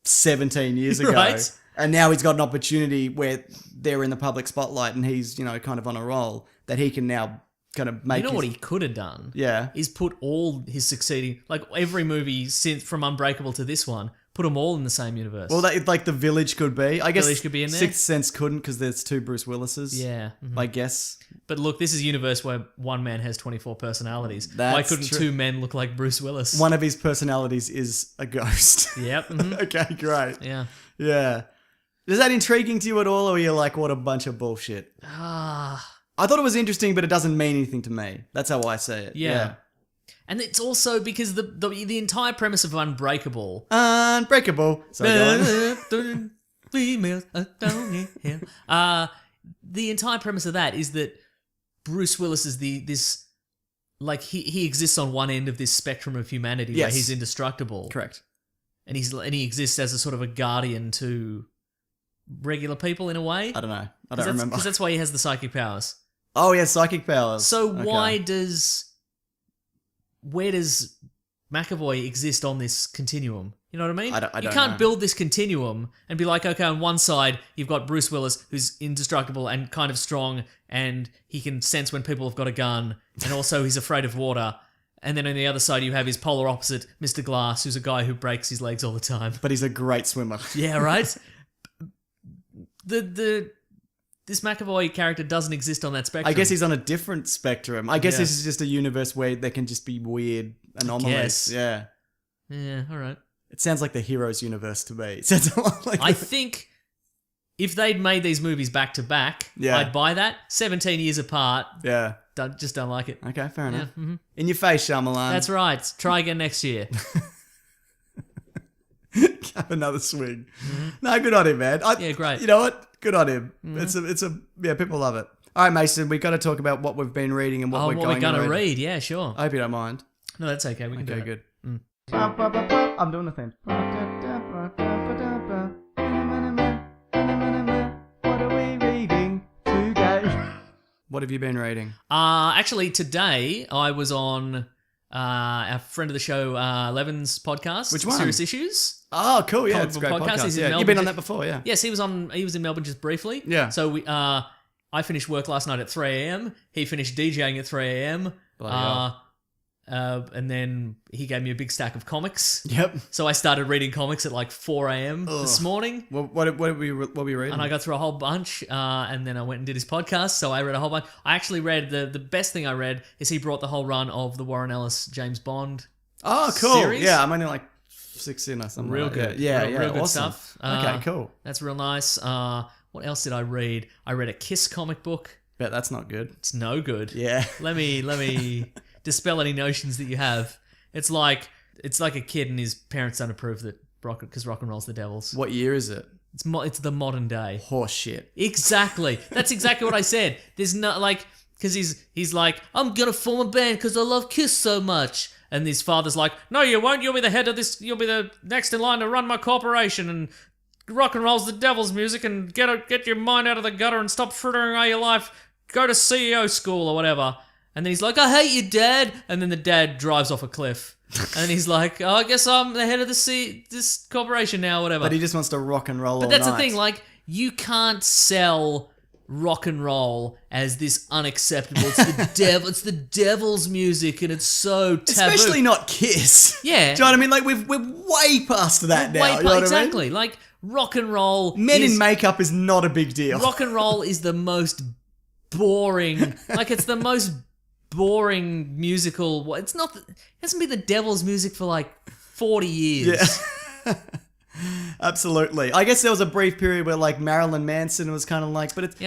17 years ago. Right. And now he's got an opportunity where they're in the public spotlight and he's, kind of on a roll that he can now kind of make. You know what he could have done? Yeah. Is put all his succeeding, like every movie since from Unbreakable to this one, put them all in the same universe. Well, like The Village could be. I guess Village could be in there. Sixth Sense couldn't because there's two Bruce Willises. yeah. Mhm. I guess. But look, this is a universe where one man has 24 personalities. Why That's couldn't true. two men look like Bruce Willis? One of his personalities is a ghost. Yep. mhm. Okay, great. Yeah. Yeah. Is that intriguing to you at all, or are you like, what a bunch of bullshit? Ah. I thought it was interesting, but it doesn't mean anything to me. That's how I see it. Yeah. And it's also because the entire premise of Unbreakable. Unbreakable. Sorry, go on. Females are down in hell. The entire premise of that is that Bruce Willis is he exists on one end of this spectrum of humanity where Yes. he's indestructible. Correct. And he exists as a sort of a guardian to regular people in a way. I don't know. I don't remember. Because that's why he has the psychic powers. Oh, yeah, psychic powers. So Okay. where does McAvoy exist on this continuum? You know what I mean? I you don't can't know. build this continuum and be like, okay, on one side you've got Bruce Willis who's indestructible and kind of strong and he can sense when people have got a gun and also he's afraid of water. And then on the other side you have his polar opposite, Mr. Glass, who's a guy who breaks his legs all the time. But he's a great swimmer. Yeah, right? This McAvoy character doesn't exist on that spectrum. I guess he's on a different spectrum. I guess Yeah. this is just a universe where there can just be weird anomalies. guess. Yeah. Yeah, all right. It sounds like the Heroes universe to me. It sounds a lot like I think if they'd made these movies back to back, Yeah. I'd buy that. 17 years apart, Yeah. just don't like it. Okay, fair enough. Yeah, mhm. In your face, Shyamalan. That's right. Try again next year. Have another swing. No, good on him, man. Yeah, great. You know what? Good on him. Yeah, people love it. All right, Mason, we got to talk about what we've been reading and what we're going to read. Yeah, sure. I hope you don't mind. No, that's okay. We can do it. Good. I'm doing the thing. What are we reading today? What have you been reading? Actually, today I was on our friend of the show, Levin's podcast. Which one? Serious Issues. Oh, cool. Yeah, Comic it's a book great podcast. podcast. Yeah. You've been on that before, yeah. Yes, he was in Melbourne just briefly. Yeah. So I finished work last night at 3 a.m. He finished DJing at 3 a.m. And then he gave me a big stack of comics. Yep. So I started reading comics at like 4 a.m. this morning. What were you reading? And I got through a whole bunch, and then I went and did his podcast, so I read a whole bunch. I actually read, the best thing I read is he brought the whole run of the Warren Ellis James Bond series. Yeah, I'm only like 6 in or something. Real like good. That. Yeah, real good awesome. stuff. Okay, cool. That's real nice. What else did I read? I read a Kiss comic book. Bet that's not good. It's no good. Yeah. Let me dispel any notions that you have. It's like a kid and his parents don't approve that because rock and roll's the devil's. What year is it? It's the modern day. Horse shit. Exactly. That's exactly what I said. There's no because he's like, I'm gonna form a band because I love Kiss so much. And his father's like, no, you won't. You'll be the head of this. You'll be the next in line to run my corporation. And rock and roll's the devil's music. And get your mind out of the gutter and stop frittering away your life. Go to CEO school or whatever. And then he's like, I hate you, Dad. And then the dad drives off a cliff. And he's like, oh, I guess I'm the head of this corporation now, whatever. But he just wants to rock and roll all night. But that's the thing, like, you can't sell rock and roll as this unacceptable. It's the devil. It's the devil's music, and it's so taboo. Especially not Kiss. Yeah. Do you know what I mean? Like we're way past that now. You know what exactly. I mean? Like rock and roll. Men in makeup is not a big deal. Rock and roll is the most boring. Like it's the most boring musical. It's not. It hasn't been the devil's music for like 40 years. Yeah. Absolutely. I guess there was a brief period where like Marilyn Manson was kind of like, but it's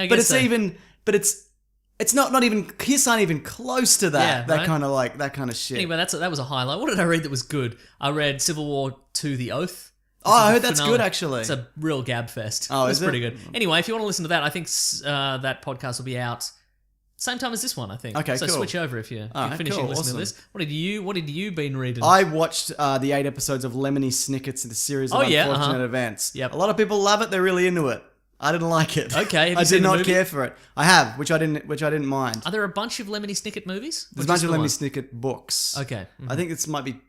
not even Kiss aren't even close to that. Yeah, right? that kind of shit. Anyway, that was a highlight. What did I read that was good? I read Civil War II: The Oath. Oh, I heard that's good actually. It's a real gab fest. Oh, it's is pretty it? good. Anyway, if you want to listen to that, I think that podcast will be out same time as this one, I think. Okay, so cool. switch over if you're finishing listening to this. What did you been reading? I watched the 8 episodes of Lemony Snicket's The Series of Unfortunate Events. Yep. A lot of people love it. They're really into it. I didn't like it. Okay, have I you seen did the not movie? care for it. I have, which I didn't mind. Are there a bunch of Lemony Snicket movies? There's a bunch of Lemony Snicket books. Okay. I think this might be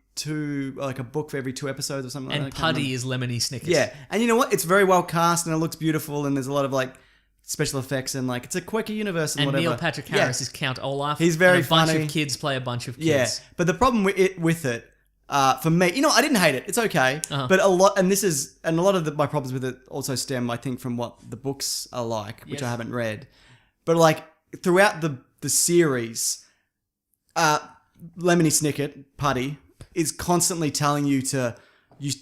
like a book for every 2 episodes or something And like that. Puddy is Lemony Snicket. Yeah. And you know what? It's very well cast and it looks beautiful and there's a lot of like special effects and like it's a quirky universe and whatever. Neil Patrick Harris is Count Olaf. He's very and a bunch funny. of kids play a bunch of kids. Yeah. But the problem with it for me, you know, I didn't hate it. It's okay. But a lot of my problems with it also stem, I think, from what the books are like, which I haven't read. But like throughout the series, Lemony Snicket, Puddy, is constantly telling you to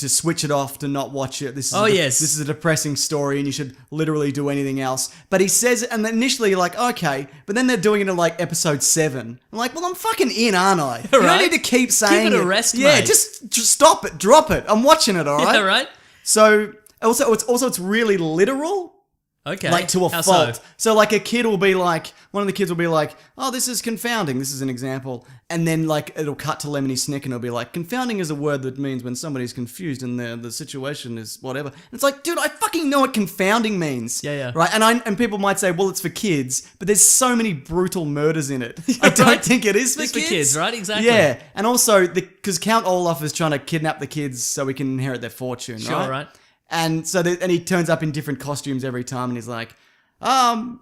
switch it off, to not watch it. This is a depressing story and you should literally do anything else. But he says it, and then initially you're like, okay, but then they're doing it in like episode 7. I'm like, well, I'm fucking in, aren't I? You don't need to keep saying Give it a rest, Yeah, mate. just stop it, drop it. I'm watching it, all right? Yeah, right? So, it's really literal. Okay. Like to a How fault. So like a kid will be like, one of the kids will be like, oh, this is confounding. This is an example. And then like it'll cut to Lemony Snicket and it'll be like, confounding is a word that means when somebody's confused and the situation is whatever. And it's like, dude, I fucking know what confounding means. Yeah. Right? And people might say, well, it's for kids, but there's so many brutal murders in it. I don't think it is for It's kids. for kids, right? Exactly. Yeah. And also, because Count Olaf is trying to kidnap the kids so he can inherit their fortune, Sure, right? And so, and he turns up in different costumes every time, and he's like,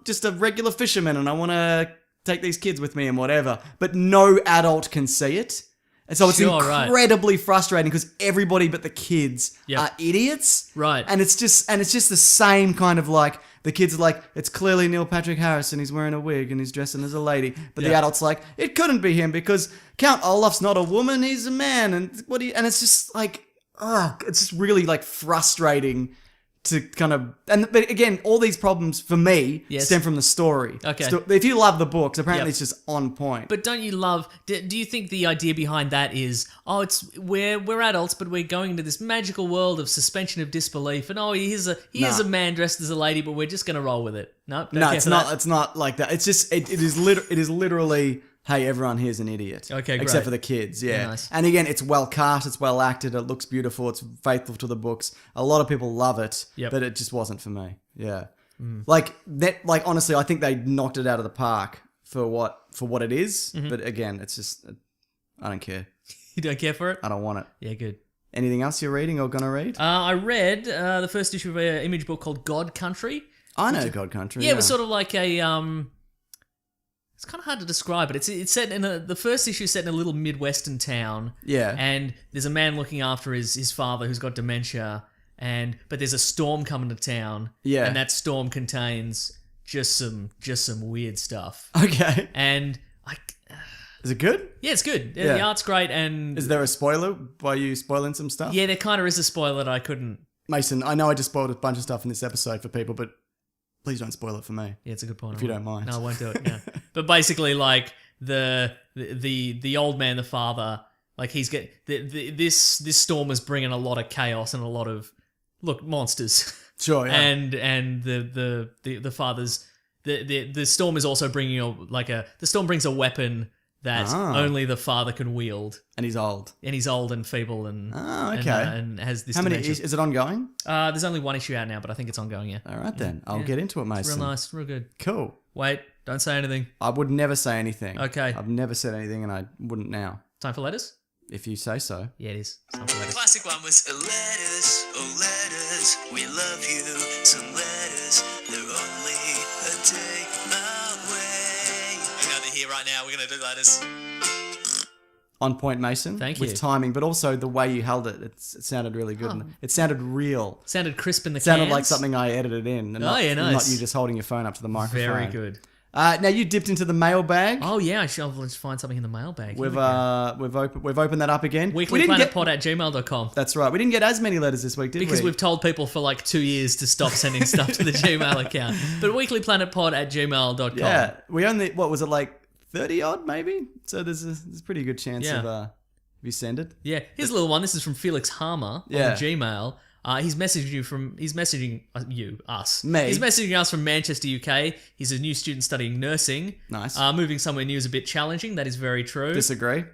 just a regular fisherman, and I want to take these kids with me and whatever. But no adult can see it. And so it's incredibly frustrating because everybody but the kids are idiots. Right. And it's just the same kind of like, the kids are like, it's clearly Neil Patrick Harris and he's wearing a wig and he's dressing as a lady. But the adult's like, it couldn't be him because Count Olaf's not a woman, he's a man. And it's just like, it's just really like frustrating to kind of... But again, all these problems, for me, stem from the story. Okay. If you love the books, apparently it's just on point. But don't you love... Do you think the idea behind that is, we're adults, but we're going into this magical world of suspension of disbelief, and here's a man dressed as a lady, but we're just going to roll with it. No, it's not. It's not like that. It's just... It is literally... Hey, everyone here's an idiot. Okay, great. Except for the kids, yeah. Nice. And again, it's well cast, it's well acted, it looks beautiful, it's faithful to the books. A lot of people love it, but it just wasn't for me. Yeah. Like honestly, I think they knocked it out of the park for what it is. But again, it's just, I don't care. You don't care for it? I don't want it. Yeah, good. Anything else you're reading or gonna read? I read the first issue of an Image book called God Country. I know God Country. Yeah, it was sort of like a it's kind of hard to describe, but it's set in the first issue is set in a little Midwestern town. Yeah. And there's a man looking after his father who's got dementia, but there's a storm coming to town. Yeah. And that storm contains just some weird stuff. Okay. And is it good? Yeah, it's good. Yeah. The art's great, and... Is there a spoiler by you spoiling some stuff? Yeah, there kind of is a spoiler that I couldn't... Mason, I know I just spoiled a bunch of stuff in this episode for people, but please don't spoil it for me. Yeah, it's a good point. If you don't mind. No, I won't do it, yeah. But basically, like, the old man, the father, like, he's this storm is bringing a lot of chaos and a lot of, monsters. Sure, yeah. And the father's... The storm is also bringing the storm brings a weapon that only the father can wield. And he's old. And he's old and feeble and... okay. And has this... How many... Is it ongoing? There's only one issue out now, but I think it's ongoing, yeah. All right, then. I'll get into it, Mason. It's real nice. Real good. Cool. Wait, don't say anything. I would never say anything. Okay. I've never said anything, and I wouldn't now. Time for letters? If you say so. Yeah, it is. Time for letters. The classic one was letters, oh letters, we love you. Some letters, they're only a day away. I know they're here right now. We're going to do letters. On point, Mason. Thank you. With timing, but also the way you held it. It sounded really good. It sounded real. Sounded crisp in the cans. Sounded cans. like something I edited in. And nice. Not you just holding your phone up to the microphone. Very good. Now you dipped into the mailbag. Oh yeah, let's find something in the mailbag. We've opened that up again. weeklyplanetpod@gmail.com. That's right. We didn't get as many letters this week, did we? Because we've told people for like 2 years to stop sending stuff to the Gmail account. But weeklyplanetpod@gmail.com. Yeah, we only, what was it, like 30 odd maybe? So there's a pretty good chance of you send it. Yeah, here's a little one. This is from Felix Harmer on Gmail. He's messaging us. Me. He's messaging us from Manchester, UK. He's a new student studying nursing. Nice. Moving somewhere new is a bit challenging. That is very true. Disagree.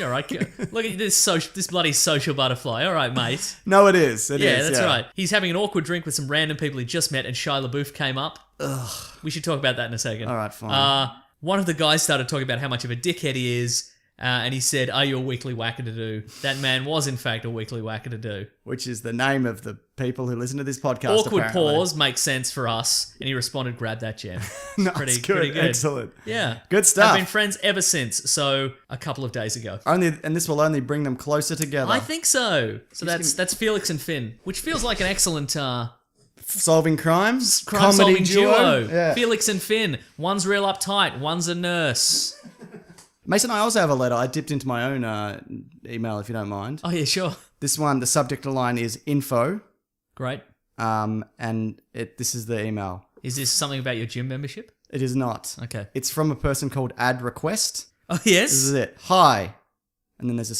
All right. Look at this bloody social butterfly. All right, mate. No, it is. Yeah, that's right. He's having an awkward drink with some random people he just met, and Shia LaBeouf came up. Ugh. We should talk about that in a second. All right, fine. One of the guys started talking about how much of a dickhead he is. And he said, "Are you a weekly wackadoo?" That man was, in fact, a weekly wackadoo. Which is the name of the people who listen to this podcast. Awkward apparently. pause makes sense for us. And he responded, "Grab that gem." Nice, pretty good. Excellent. Yeah. Good stuff. I've been friends ever since, so a couple of days ago. And this will only bring them closer together. I think so. So that's Felix and Finn, which feels like an excellent... solving crimes? Crime-solving duo. Yeah. Felix and Finn. One's real uptight, one's a nurse. Mason, I also have a letter. I dipped into my own email, if you don't mind. Oh, yeah, sure. This one, the subject line is info. Great. And this is the email. Is this something about your gym membership? It is not. Okay. It's from a person called Add Request. Oh, yes? This is it. Hi. And then there's a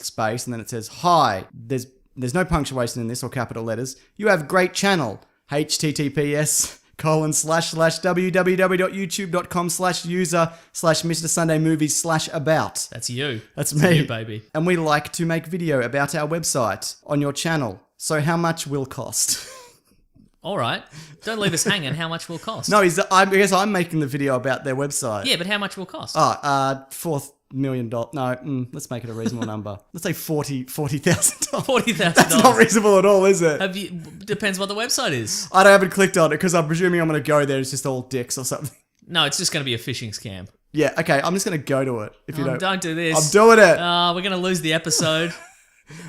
space, and then it says, hi. There's no punctuation in this or capital letters. You have great channel. https://www.youtube.com/user/Mr. Sunday Movies/about. That's you. That's me. me, you, baby. And we like to make video about our website on your channel. So how much will cost? All right. Don't leave us hanging. How much will cost? No, I guess I'm making the video about their website. Yeah, but how much will cost? $4 million. No, let's make it a reasonable number. Let's say $40,000. $40,000. That's not reasonable at all, is it? Depends what the website is. I haven't clicked on it because I'm presuming I'm going to go there. It's just all dicks or something. No, it's just going to be a phishing scam. Yeah, okay. I'm just going to go to it. If you don't do this. I'm doing it. We're going to lose the episode.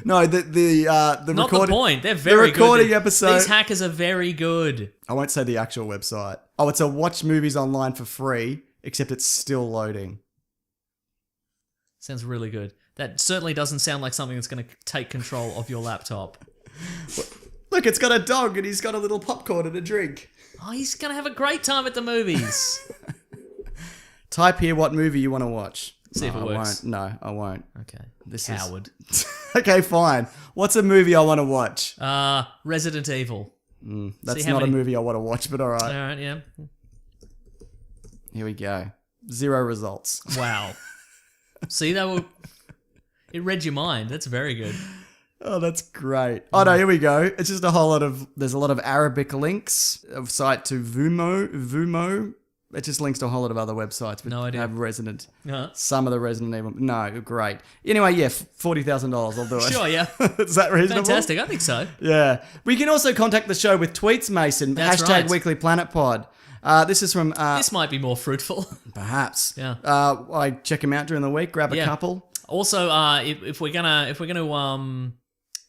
No, the not the point. They're very good. The recording good. episode. These hackers are very good. I won't say the actual website. Oh, it's a watch movies online for free, except it's still loading. Sounds really good. That certainly doesn't sound like something that's going to take control of your laptop. Look Look, it's got a dog and he's got a little popcorn and a drink. Oh, he's going to have a great time at the movies. Type here what movie you want to watch. See if it works. I won't. Okay. This Coward. Okay, fine. What's a movie I want to watch? Resident Evil. That's not a movie I want to watch, but all right. All right, yeah. Here we go. 0 results. Wow. See, it read your mind. That's very good. Oh, that's great. Oh, no, here we go. It's just there's a lot of Arabic links of site to Vumo. It just links to a whole lot of other websites. No idea. Have some of the Resident Evil. No, great. Anyway, yeah, $40,000. I'll do it. Sure, yeah. Is that reasonable? Fantastic. I think so. Yeah. We can also contact the show with tweets, Mason. That's Hashtag right. Weekly Planet Pod. This is from... This might be more fruitful. Perhaps. Yeah. I check them out during the week, grab a couple. Also, if we're gonna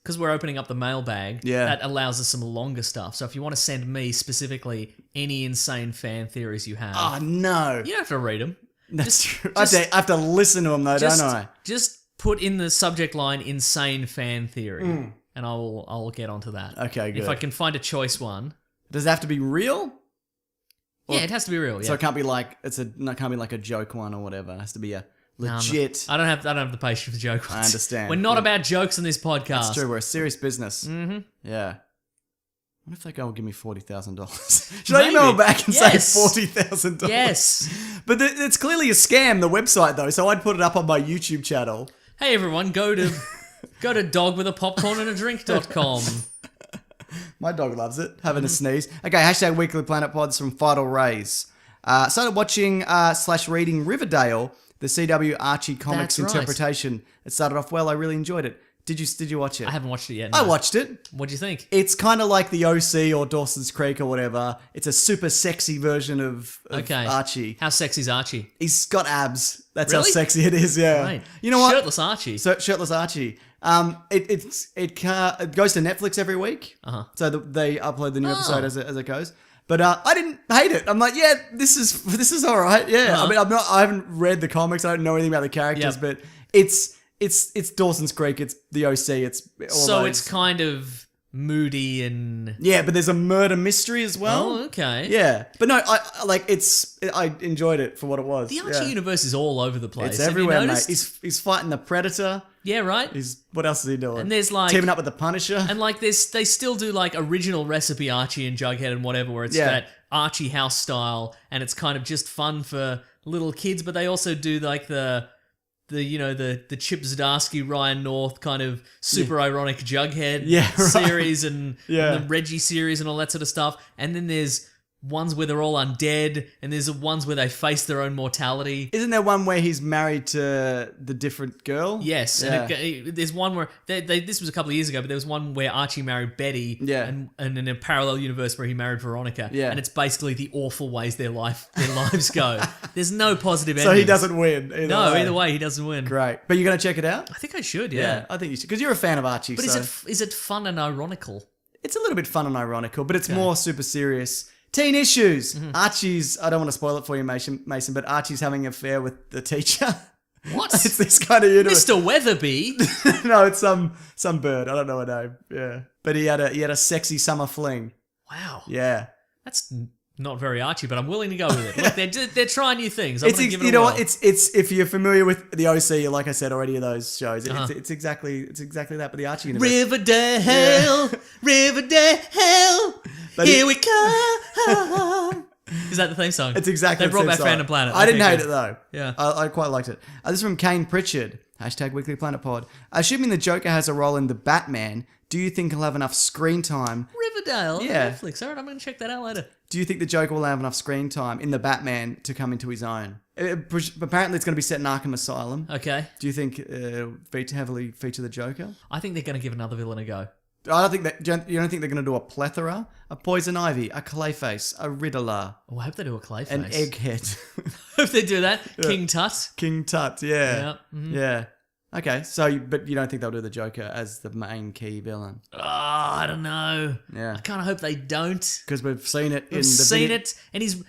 because we're opening up the mailbag, that allows us some longer stuff. So if you want to send me specifically any insane fan theories you have, Oh, no. you don't have to read them. That's true. I have to listen to them, though, don't I? Just put in the subject line "insane fan theory," and I'll get onto that. Okay, good. If I can find a choice one. Does it have to be real? Yeah, it has to be real. Yeah. So it can't be like a joke one or whatever. It has to be a legit. I don't have the patience for joke ones. I understand. We're not about jokes in this podcast. That's true. We're a serious business. Mm-hmm. Yeah. What if they go and give me $40,000? Should I email back and say $40,000? Yes. But it's clearly a scam, the website, though, so I'd put it up on my YouTube channel. Hey, everyone, go to dogwithapopcornandadrink.com. My dog loves it, having a sneeze. Okay, hashtag Weekly Planet Pods from Vital Rays. Started watching / reading Riverdale, the CW Archie comics That's right. interpretation. It started off well. I really enjoyed it. Did you watch it? I haven't watched it yet. I No. watched it. What'd you think? It's kind of like the OC or Dawson's Creek or whatever. It's a super sexy version of Archie. How sexy is Archie? He's got abs. That's Really? how sexy it is, yeah. Right. You know what? Shirtless Archie. So shirtless Archie. It goes to Netflix every week. So they upload the new episode as it goes. But I didn't hate it. I'm like, yeah, this is all right. Yeah. I mean, I haven't read the comics. I don't know anything about the characters, but it's Dawson's Creek. It's the OC. It's all so those. it's kind of moody and but there's a murder mystery as well. Oh, okay. Yeah, but no, I enjoyed it for what it was. The Archie universe is all over the place. It's Have you everywhere, mate. noticed? He's fighting the Predator. Yeah, right. What else is he doing? And there's like teaming up with the Punisher. And like they still do like original recipe Archie and Jughead and whatever, where it's that Archie house style, and it's kind of just fun for little kids. But they also do like the Chip Zdarsky, Ryan North kind of super ironic Jughead series and the Reggie series and all that sort of stuff. And then there's ones where they're all undead, and there's ones where they face their own mortality. Isn't there one where he's married to the different girl? Yes, and there's one where this was a couple of years ago, but there was one where Archie married Betty, and in a parallel universe where he married Veronica, and it's basically the awful ways their lives go. There's no positive ending. So he doesn't win. Either way, he doesn't win. Great, but you're gonna check it out? I think I should. Yeah, I think you should, because you're a fan of Archie. But is it fun and ironical? It's a little bit fun and ironical, but it's more super serious. Teen issues. Archie's, I don't want to spoil it for you, Mason, but Archie's having an affair with the teacher. What? It's this kind of universe. Mr. Weatherby? No, it's some bird. I don't know her name. Yeah. But he had a sexy summer fling. Wow. Yeah. That's not very Archie, but I'm willing to go with it. Look, they're trying new things. I'm going to give it a whirl. It's if you're familiar with the OC, like I said already, of those shows, it's exactly that, but the Archie universe. Riverdale, Riverdale, here we come. Is that the theme song? It's exactly They brought the back same song. Phantom Planet. I didn't hate it though. Yeah. I quite liked it. This is from Kane Pritchard. Hashtag Weekly Planet Pod. Assuming the Joker has a role in the Batman, do you think he'll have enough screen time? Riverdale, Yeah. Netflix. All right, I'm going to check that out later. Do you think the Joker will have enough screen time in the Batman to come into his own? Apparently it's going to be set in Arkham Asylum. Okay. Do you think heavily feature the Joker? I think they're going to give another villain a go. I don't think that. You don't think they're going to do a plethora? A Poison Ivy, a Clayface, a Riddler, Oh, I hope they do a Clayface. an Egghead, If they do that, King Tut. King Tut. Yeah, Yeah. yeah. Okay, so but you don't think they'll do the Joker as the main key villain? Oh, I don't know. Yeah, I kind of hope they don't. because we've seen it. We've seen it, and he's...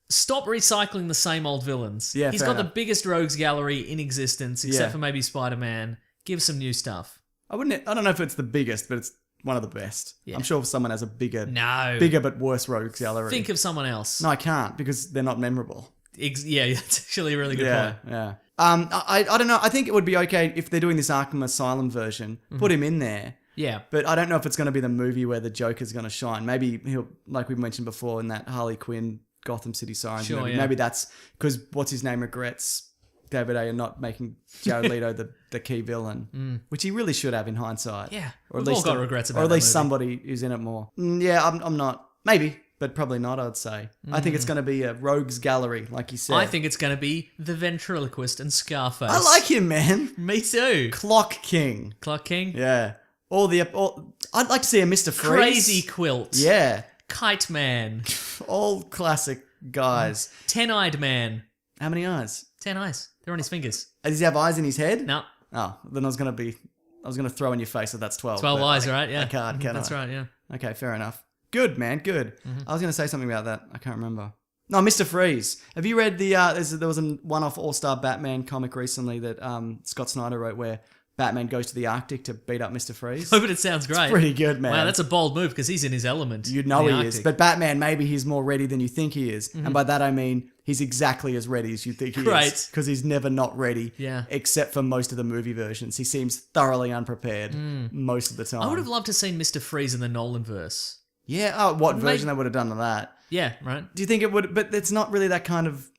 Stop recycling the same old villains. Yeah, he's fair got enough. the biggest rogues gallery in existence, except Yeah. for maybe Spider-Man. Give some new stuff. I don't know if it's the biggest, but it's one of the best. Yeah. I'm sure someone has a bigger No. but worse rogues gallery. Think of someone else. No, I can't because they're not memorable. Yeah, that's actually a really good point. Yeah. I don't know. I think it would be okay if they're doing this Arkham Asylum version. Put him in there. Yeah. But I don't know if it's going to be the movie where the Joker's going to shine. Maybe he'll, like we mentioned before, in that Harley Quinn Gotham City Sirens movie. yeah. Maybe that's because what's his name regrets David Ayer not making Jared Leto the key villain, which he really should have in hindsight. Yeah. Or We've all got regrets about or at that least movie. somebody who's in it more. Yeah, I'm not. Maybe, but probably not. I'd say. I think it's going to be a rogues gallery, like you said. I think it's going to be the ventriloquist and Scarface. I like him, man. Me too. Clock King. Clock King. Yeah. I'd like to see a Mr. Freeze. Crazy Quilt. Yeah. Kite Man. All classic guys. 10-eyed Man. How many eyes? 10 eyes. They're on his fingers. Does he have eyes in his head? No. Oh, then I was going to throw in your face that that's 12. 12 but eyes, right? Yeah. I can't, can That's I? right, yeah. Okay, fair enough. Good, man, good. I was going to say something about that. I can't remember. No, Mr. Freeze. Have you read the, there was a one-off All-Star Batman comic recently that Scott Snyder wrote where Batman goes to the Arctic to beat up Mr. Freeze? Oh, but it sounds great. Pretty good, man. Wow, that's a bold move because he's in his element. You know in the he Arctic. is. But Batman, maybe he's more ready than you think he is. And by that I mean he's exactly as ready as you think he is. Great. Because he's never not ready. Yeah. Except for most of the movie versions. He seems thoroughly unprepared most of the time. I would have loved to have seen Mr. Freeze in the Nolan verse. Yeah. Oh, what version they would have done of that? Yeah, right? Do you think it would? But it's not really that kind of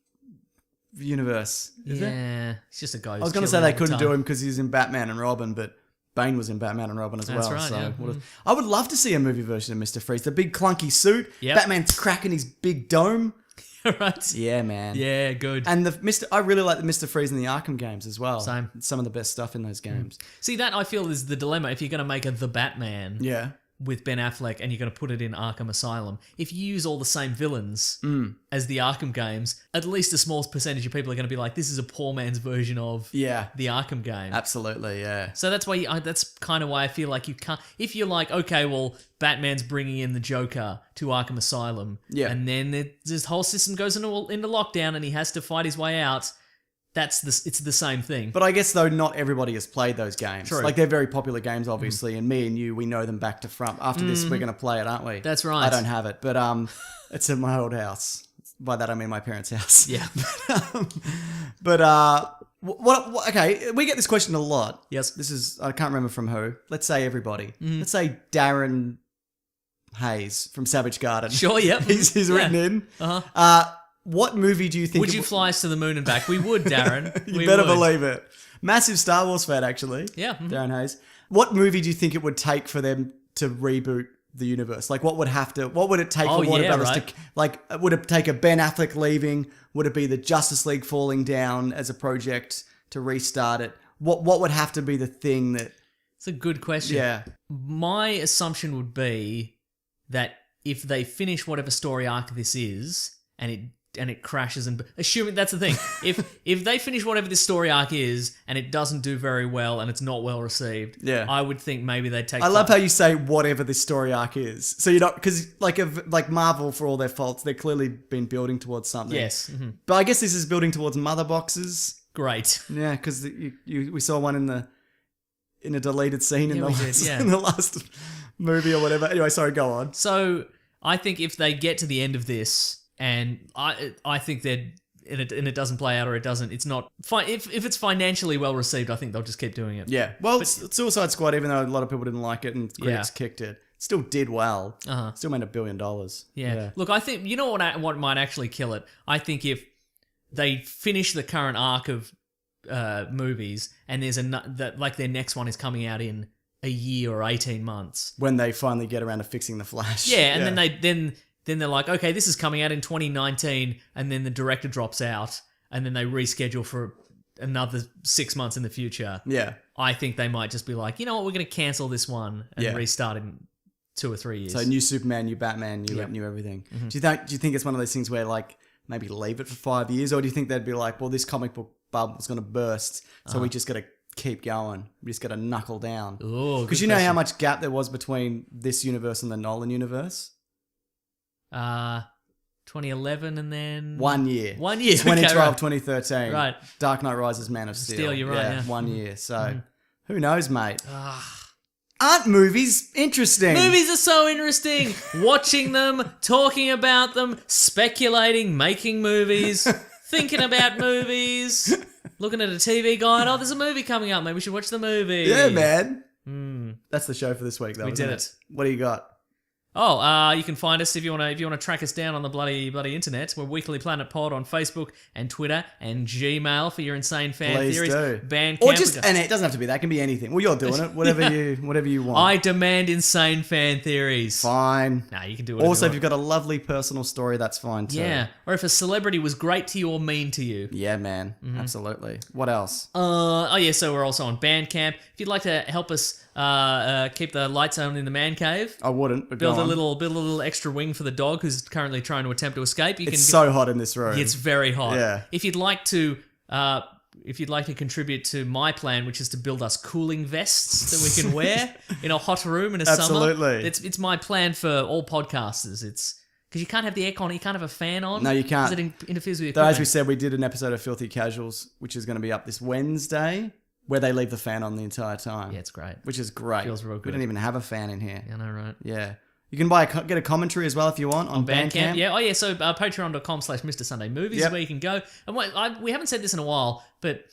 universe, is it? Yeah. It's just a guy who's I was going to say chilling they all the couldn't do time. him because he's in Batman and Robin, but Bane was in Batman and Robin as That's well. right, So yeah. I would love to see a movie version of Mr. Freeze. The big clunky suit. Yep. Batman's cracking his big dome. Right? Yeah, man. Yeah, good. And I really like the Mr. Freeze in the Arkham games as well. Same. Some of the best stuff in those games. See, that I feel is the dilemma. If you're going to make The Batman Yeah. with Ben Affleck and you're going to put it in Arkham Asylum, if you use all the same villains as the Arkham games, at least a small percentage of people are going to be like, this is a poor man's version of Yeah. the Arkham game. Absolutely, yeah. So that's why that's kind of why I feel like you can't. If you're like, okay, well, Batman's bringing in the Joker to Arkham Asylum, Yeah. and then this whole system goes into lockdown, and he has to fight his way out. It's the same thing. But I guess, though, not everybody has played those games. True. Like, they're very popular games, obviously, and me and you, we know them back to front. After this, we're going to play it, aren't we? That's right. I don't have it, but it's in my old house. By that, I mean my parents' house. Yeah. Okay, we get this question a lot. Yes. This is, I can't remember from who. Let's say everybody. Let's say Darren Hayes from Savage Garden. Sure. Yep. He's written in. Uh-huh. What movie do you think... Would you fly us to the moon and back? We would, Darren. You We better would. believe it. Massive Star Wars fan, actually. Yeah. Mhm. Darren Hayes. What movie do you think it would take for them to reboot the universe? Like, what would it take for Warner Brothers right. to... Like, would it take a Ben Affleck leaving? Would it be the Justice League falling down as a project to restart it? What would have to be the thing that... It's a good question. Yeah. My assumption would be that if they finish whatever story arc this is, and it crashes, and assuming that's the thing, if they finish whatever this story arc is and it doesn't do very well and it's not well received, Yeah. I would think maybe they'd take. I love how you say whatever this story arc is. So you're not... Because, like Marvel, for all their faults, they've clearly been building towards something. Yes. Mhm. But I guess this is building towards mother boxes. Great. Yeah, because we saw one in a deleted scene in Yeah, the we did, last, yeah. in the last movie or whatever. Anyway, sorry, go on. So I think if they get to the end of this, and I think that and it doesn't play out, or it doesn't, it's not fine. If it's financially well received, I think they'll just keep doing it. Yeah, well, Suicide Squad, even though a lot of people didn't like it and critics kicked it, still did well. Still made $1 billion. Yeah. Look, I think, you know what might actually kill it? I think if they finish the current arc of movies, and there's their next one is coming out in a year or 18 months. When they finally get around to fixing the Flash. Yeah, and then they're like, okay, this is coming out in 2019, and then the director drops out, and then they reschedule for another 6 months in the future. Yeah. I think they might just be like, you know what, we're going to cancel this one and restart in 2 or 3 years. So new Superman, new Batman, new everything. Do you think it's one of those things where, like, maybe leave it for 5 years, or do you think they'd be like, well, this comic book bubble's going to burst, so we just got to keep going. We just got to knuckle down. Because you know how much gap there was between this universe and the Nolan universe? 2011 and then... 1 year. 1 year. 2012, okay, right. 2013. Right. Dark Knight Rises, Man of Steel. Steel, you're right, yeah. 1 year. So, who knows, mate? Aren't movies interesting? Movies are so interesting. Watching them, talking about them, speculating, making movies, thinking about movies, looking at a TV guide. Oh, there's a movie coming up. Maybe we should watch the movie. Yeah, man. That's the show for this week, though. We did it. What do you got? Oh, you can find us if you want to track us down on the bloody internet. We're Weekly Planet Pod on Facebook and Twitter and Gmail for your insane fan Please theories. do. Bandcamp. Or just, and it doesn't have to be that. It can be anything. Well, you're doing it. Whatever you want. I demand insane fan theories. Fine. Nah, you can do it. Also, if you've got a lovely personal story, that's fine too. Yeah, or if a celebrity was great to you or mean to you. Yeah, man. Absolutely. What else? So we're also on Bandcamp. If you'd like to help us keep the lights on in the man cave, I wouldn't, but build go a on. little extra wing for the dog who's currently trying to attempt to escape. It's so hot in this room. It's very hot. Yeah. If you'd like to contribute to my plan, which is to build us cooling vests that we can wear in a hot room in a summer. Absolutely. It's my plan for all podcasters. It's because you can't have the aircon, you can't have a fan on. No, you can't. Because it interferes with your Though, as equipment. we said, we did an episode of Filthy Casuals, which is going to be up this Wednesday, where they leave the fan on the entire time. Yeah, it's great. Which is great. Feels real good. We don't even have a fan in here. Yeah, I know, right? Yeah. You can get a commentary as well if you want on Bandcamp. Yeah. Oh, yeah. So patreon.com/Mr. Sunday Movies is where you can go. And we haven't said this in a while, but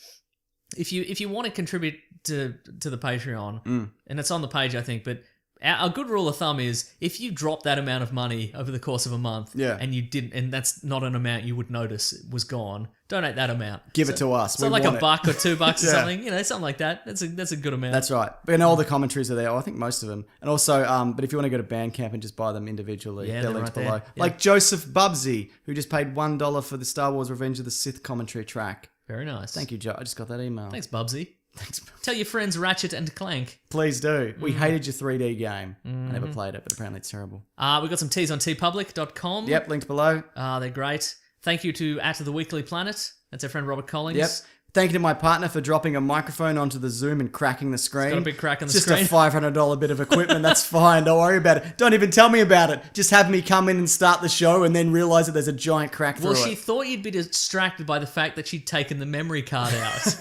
if you want to contribute to the Patreon, and it's on the page, I think, but a good rule of thumb is if you drop that amount of money over the course of a month, and you didn't, and that's not an amount you would notice was gone, donate that amount. Give it to us. So like $1 or $2 or something, something like that. That's a good amount. That's right. But all the commentaries are there. I think most of them. And also, but if you want to go to Bandcamp and just buy them individually, they're linked right below. there. Like Joseph Bubsy, who just paid $1 for the Star Wars Revenge of the Sith commentary track. Very nice. Thank you, Joe. I just got that email. Thanks, Bubsy. Thanks. Tell your friends Ratchet and Clank. Please do. We hated your 3D game. I never played it, but apparently it's terrible. We've got some teas on tpublic.com. Yep, linked below. They're great. Thank you to @the Weekly Planet. That's our friend Robert Collins. Yep. Thank you to my partner for dropping a microphone onto the Zoom and cracking the screen. Got a big crack on the Just screen. a $500 bit of equipment. That's fine. Don't worry about it. Don't even tell me about it. Just have me come in and start the show and then realize that there's a giant crack through it. Well, she thought you'd be distracted by the fact that she'd taken the memory card out.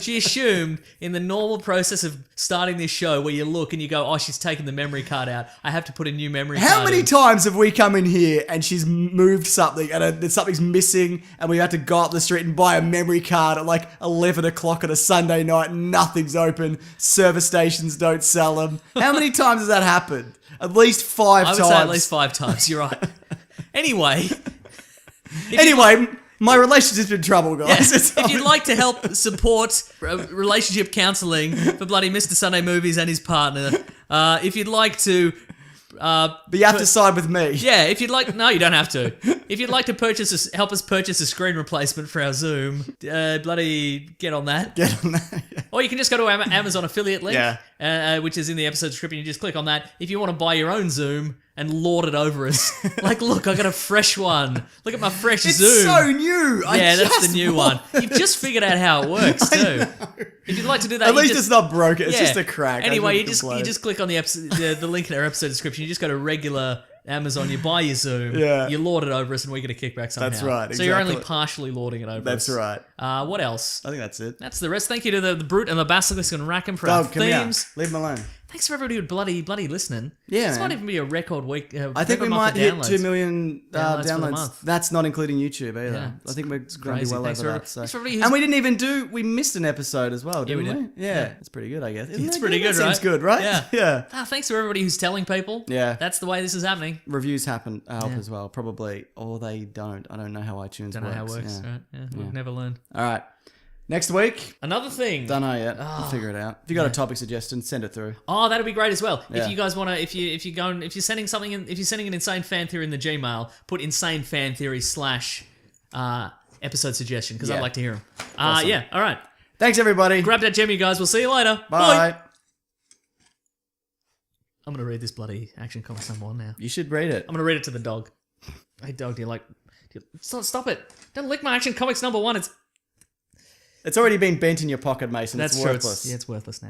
She assumed in the normal process of starting this show where you look and you go, oh, she's taken the memory card out. I have to put a new memory card How many in. times have we come in here and she's moved something and something's missing and we have to go up the street and buy a memory card at like 11 o'clock on a Sunday night and nothing's open. Service stations don't sell them. How many times has that happened? At least 5 times. I would say at least 5 times. You're right. Anyway. My relationship's in trouble, guys. If you'd like to help support relationship counselling for bloody Mr. Sunday Movies and his partner, if you'd like to... but you have to side with me. Yeah, if you'd like... No, you don't have to. If you'd like to help us purchase a screen replacement for our Zoom, bloody get on that. Get on that. Yeah. Or you can just go to our Amazon affiliate link, which is in the episode description. You just click on that. If you want to buy your own Zoom and lord it over us, like, look, I got a fresh one. Look at my fresh Zoom. It's so new. That's the new one. You've just figured out how it works too. If you'd like to do that, at least it's not broken. It's just a crack. Anyway, you just click on the link in our episode description. You just go to regular Amazon, you buy your Zoom, you lord it over us, and we get a kickback somehow. That's right. So you're only partially lording it over That's us. right. What else? I think that's it. That's the rest. Thank you to the Brute and the Basilisk and Rackham for our Come here. themes. Leave them alone. Thanks for everybody who bloody listening. Yeah, this man. might even be a record week. I think we might hit 2 million downloads for the downloads. month. That's not including YouTube either. Yeah, I think we're going to be crazy. well Thanks over for- that. So. thanks for everybody who's- And we didn't even we missed an episode as well, didn't we we? did. Yeah, it's pretty good, I guess. Isn't It's it pretty good, That right? Seems good, right? Yeah. Yeah. Thanks to everybody who's telling people. Yeah. That's the way this is happening. Reviews help as well, probably. Or they don't. I don't know how iTunes Don't know works. how it works, Yeah. right? Yeah, we've never learned. All right. Next week. Another thing. Don't know yet. We'll figure it out. If you got a topic suggestion, send it through. Oh, that'd be great as well. Yeah. If you guys want to, if you're sending something in, if you're sending an insane fan theory in the Gmail, put insane fan theory / episode suggestion because I'd like to hear them. Awesome. Yeah. All right. Thanks, everybody. Grab that gem, you guys. We'll see you later. Bye. I'm gonna read this bloody Action Comics #1 now. You should read it. I'm gonna read it to the dog. Hey, dog, stop it! Don't lick my Action Comics #1. It's already been bent in your pocket, Mason. That's it's true. worthless. It's worthless now.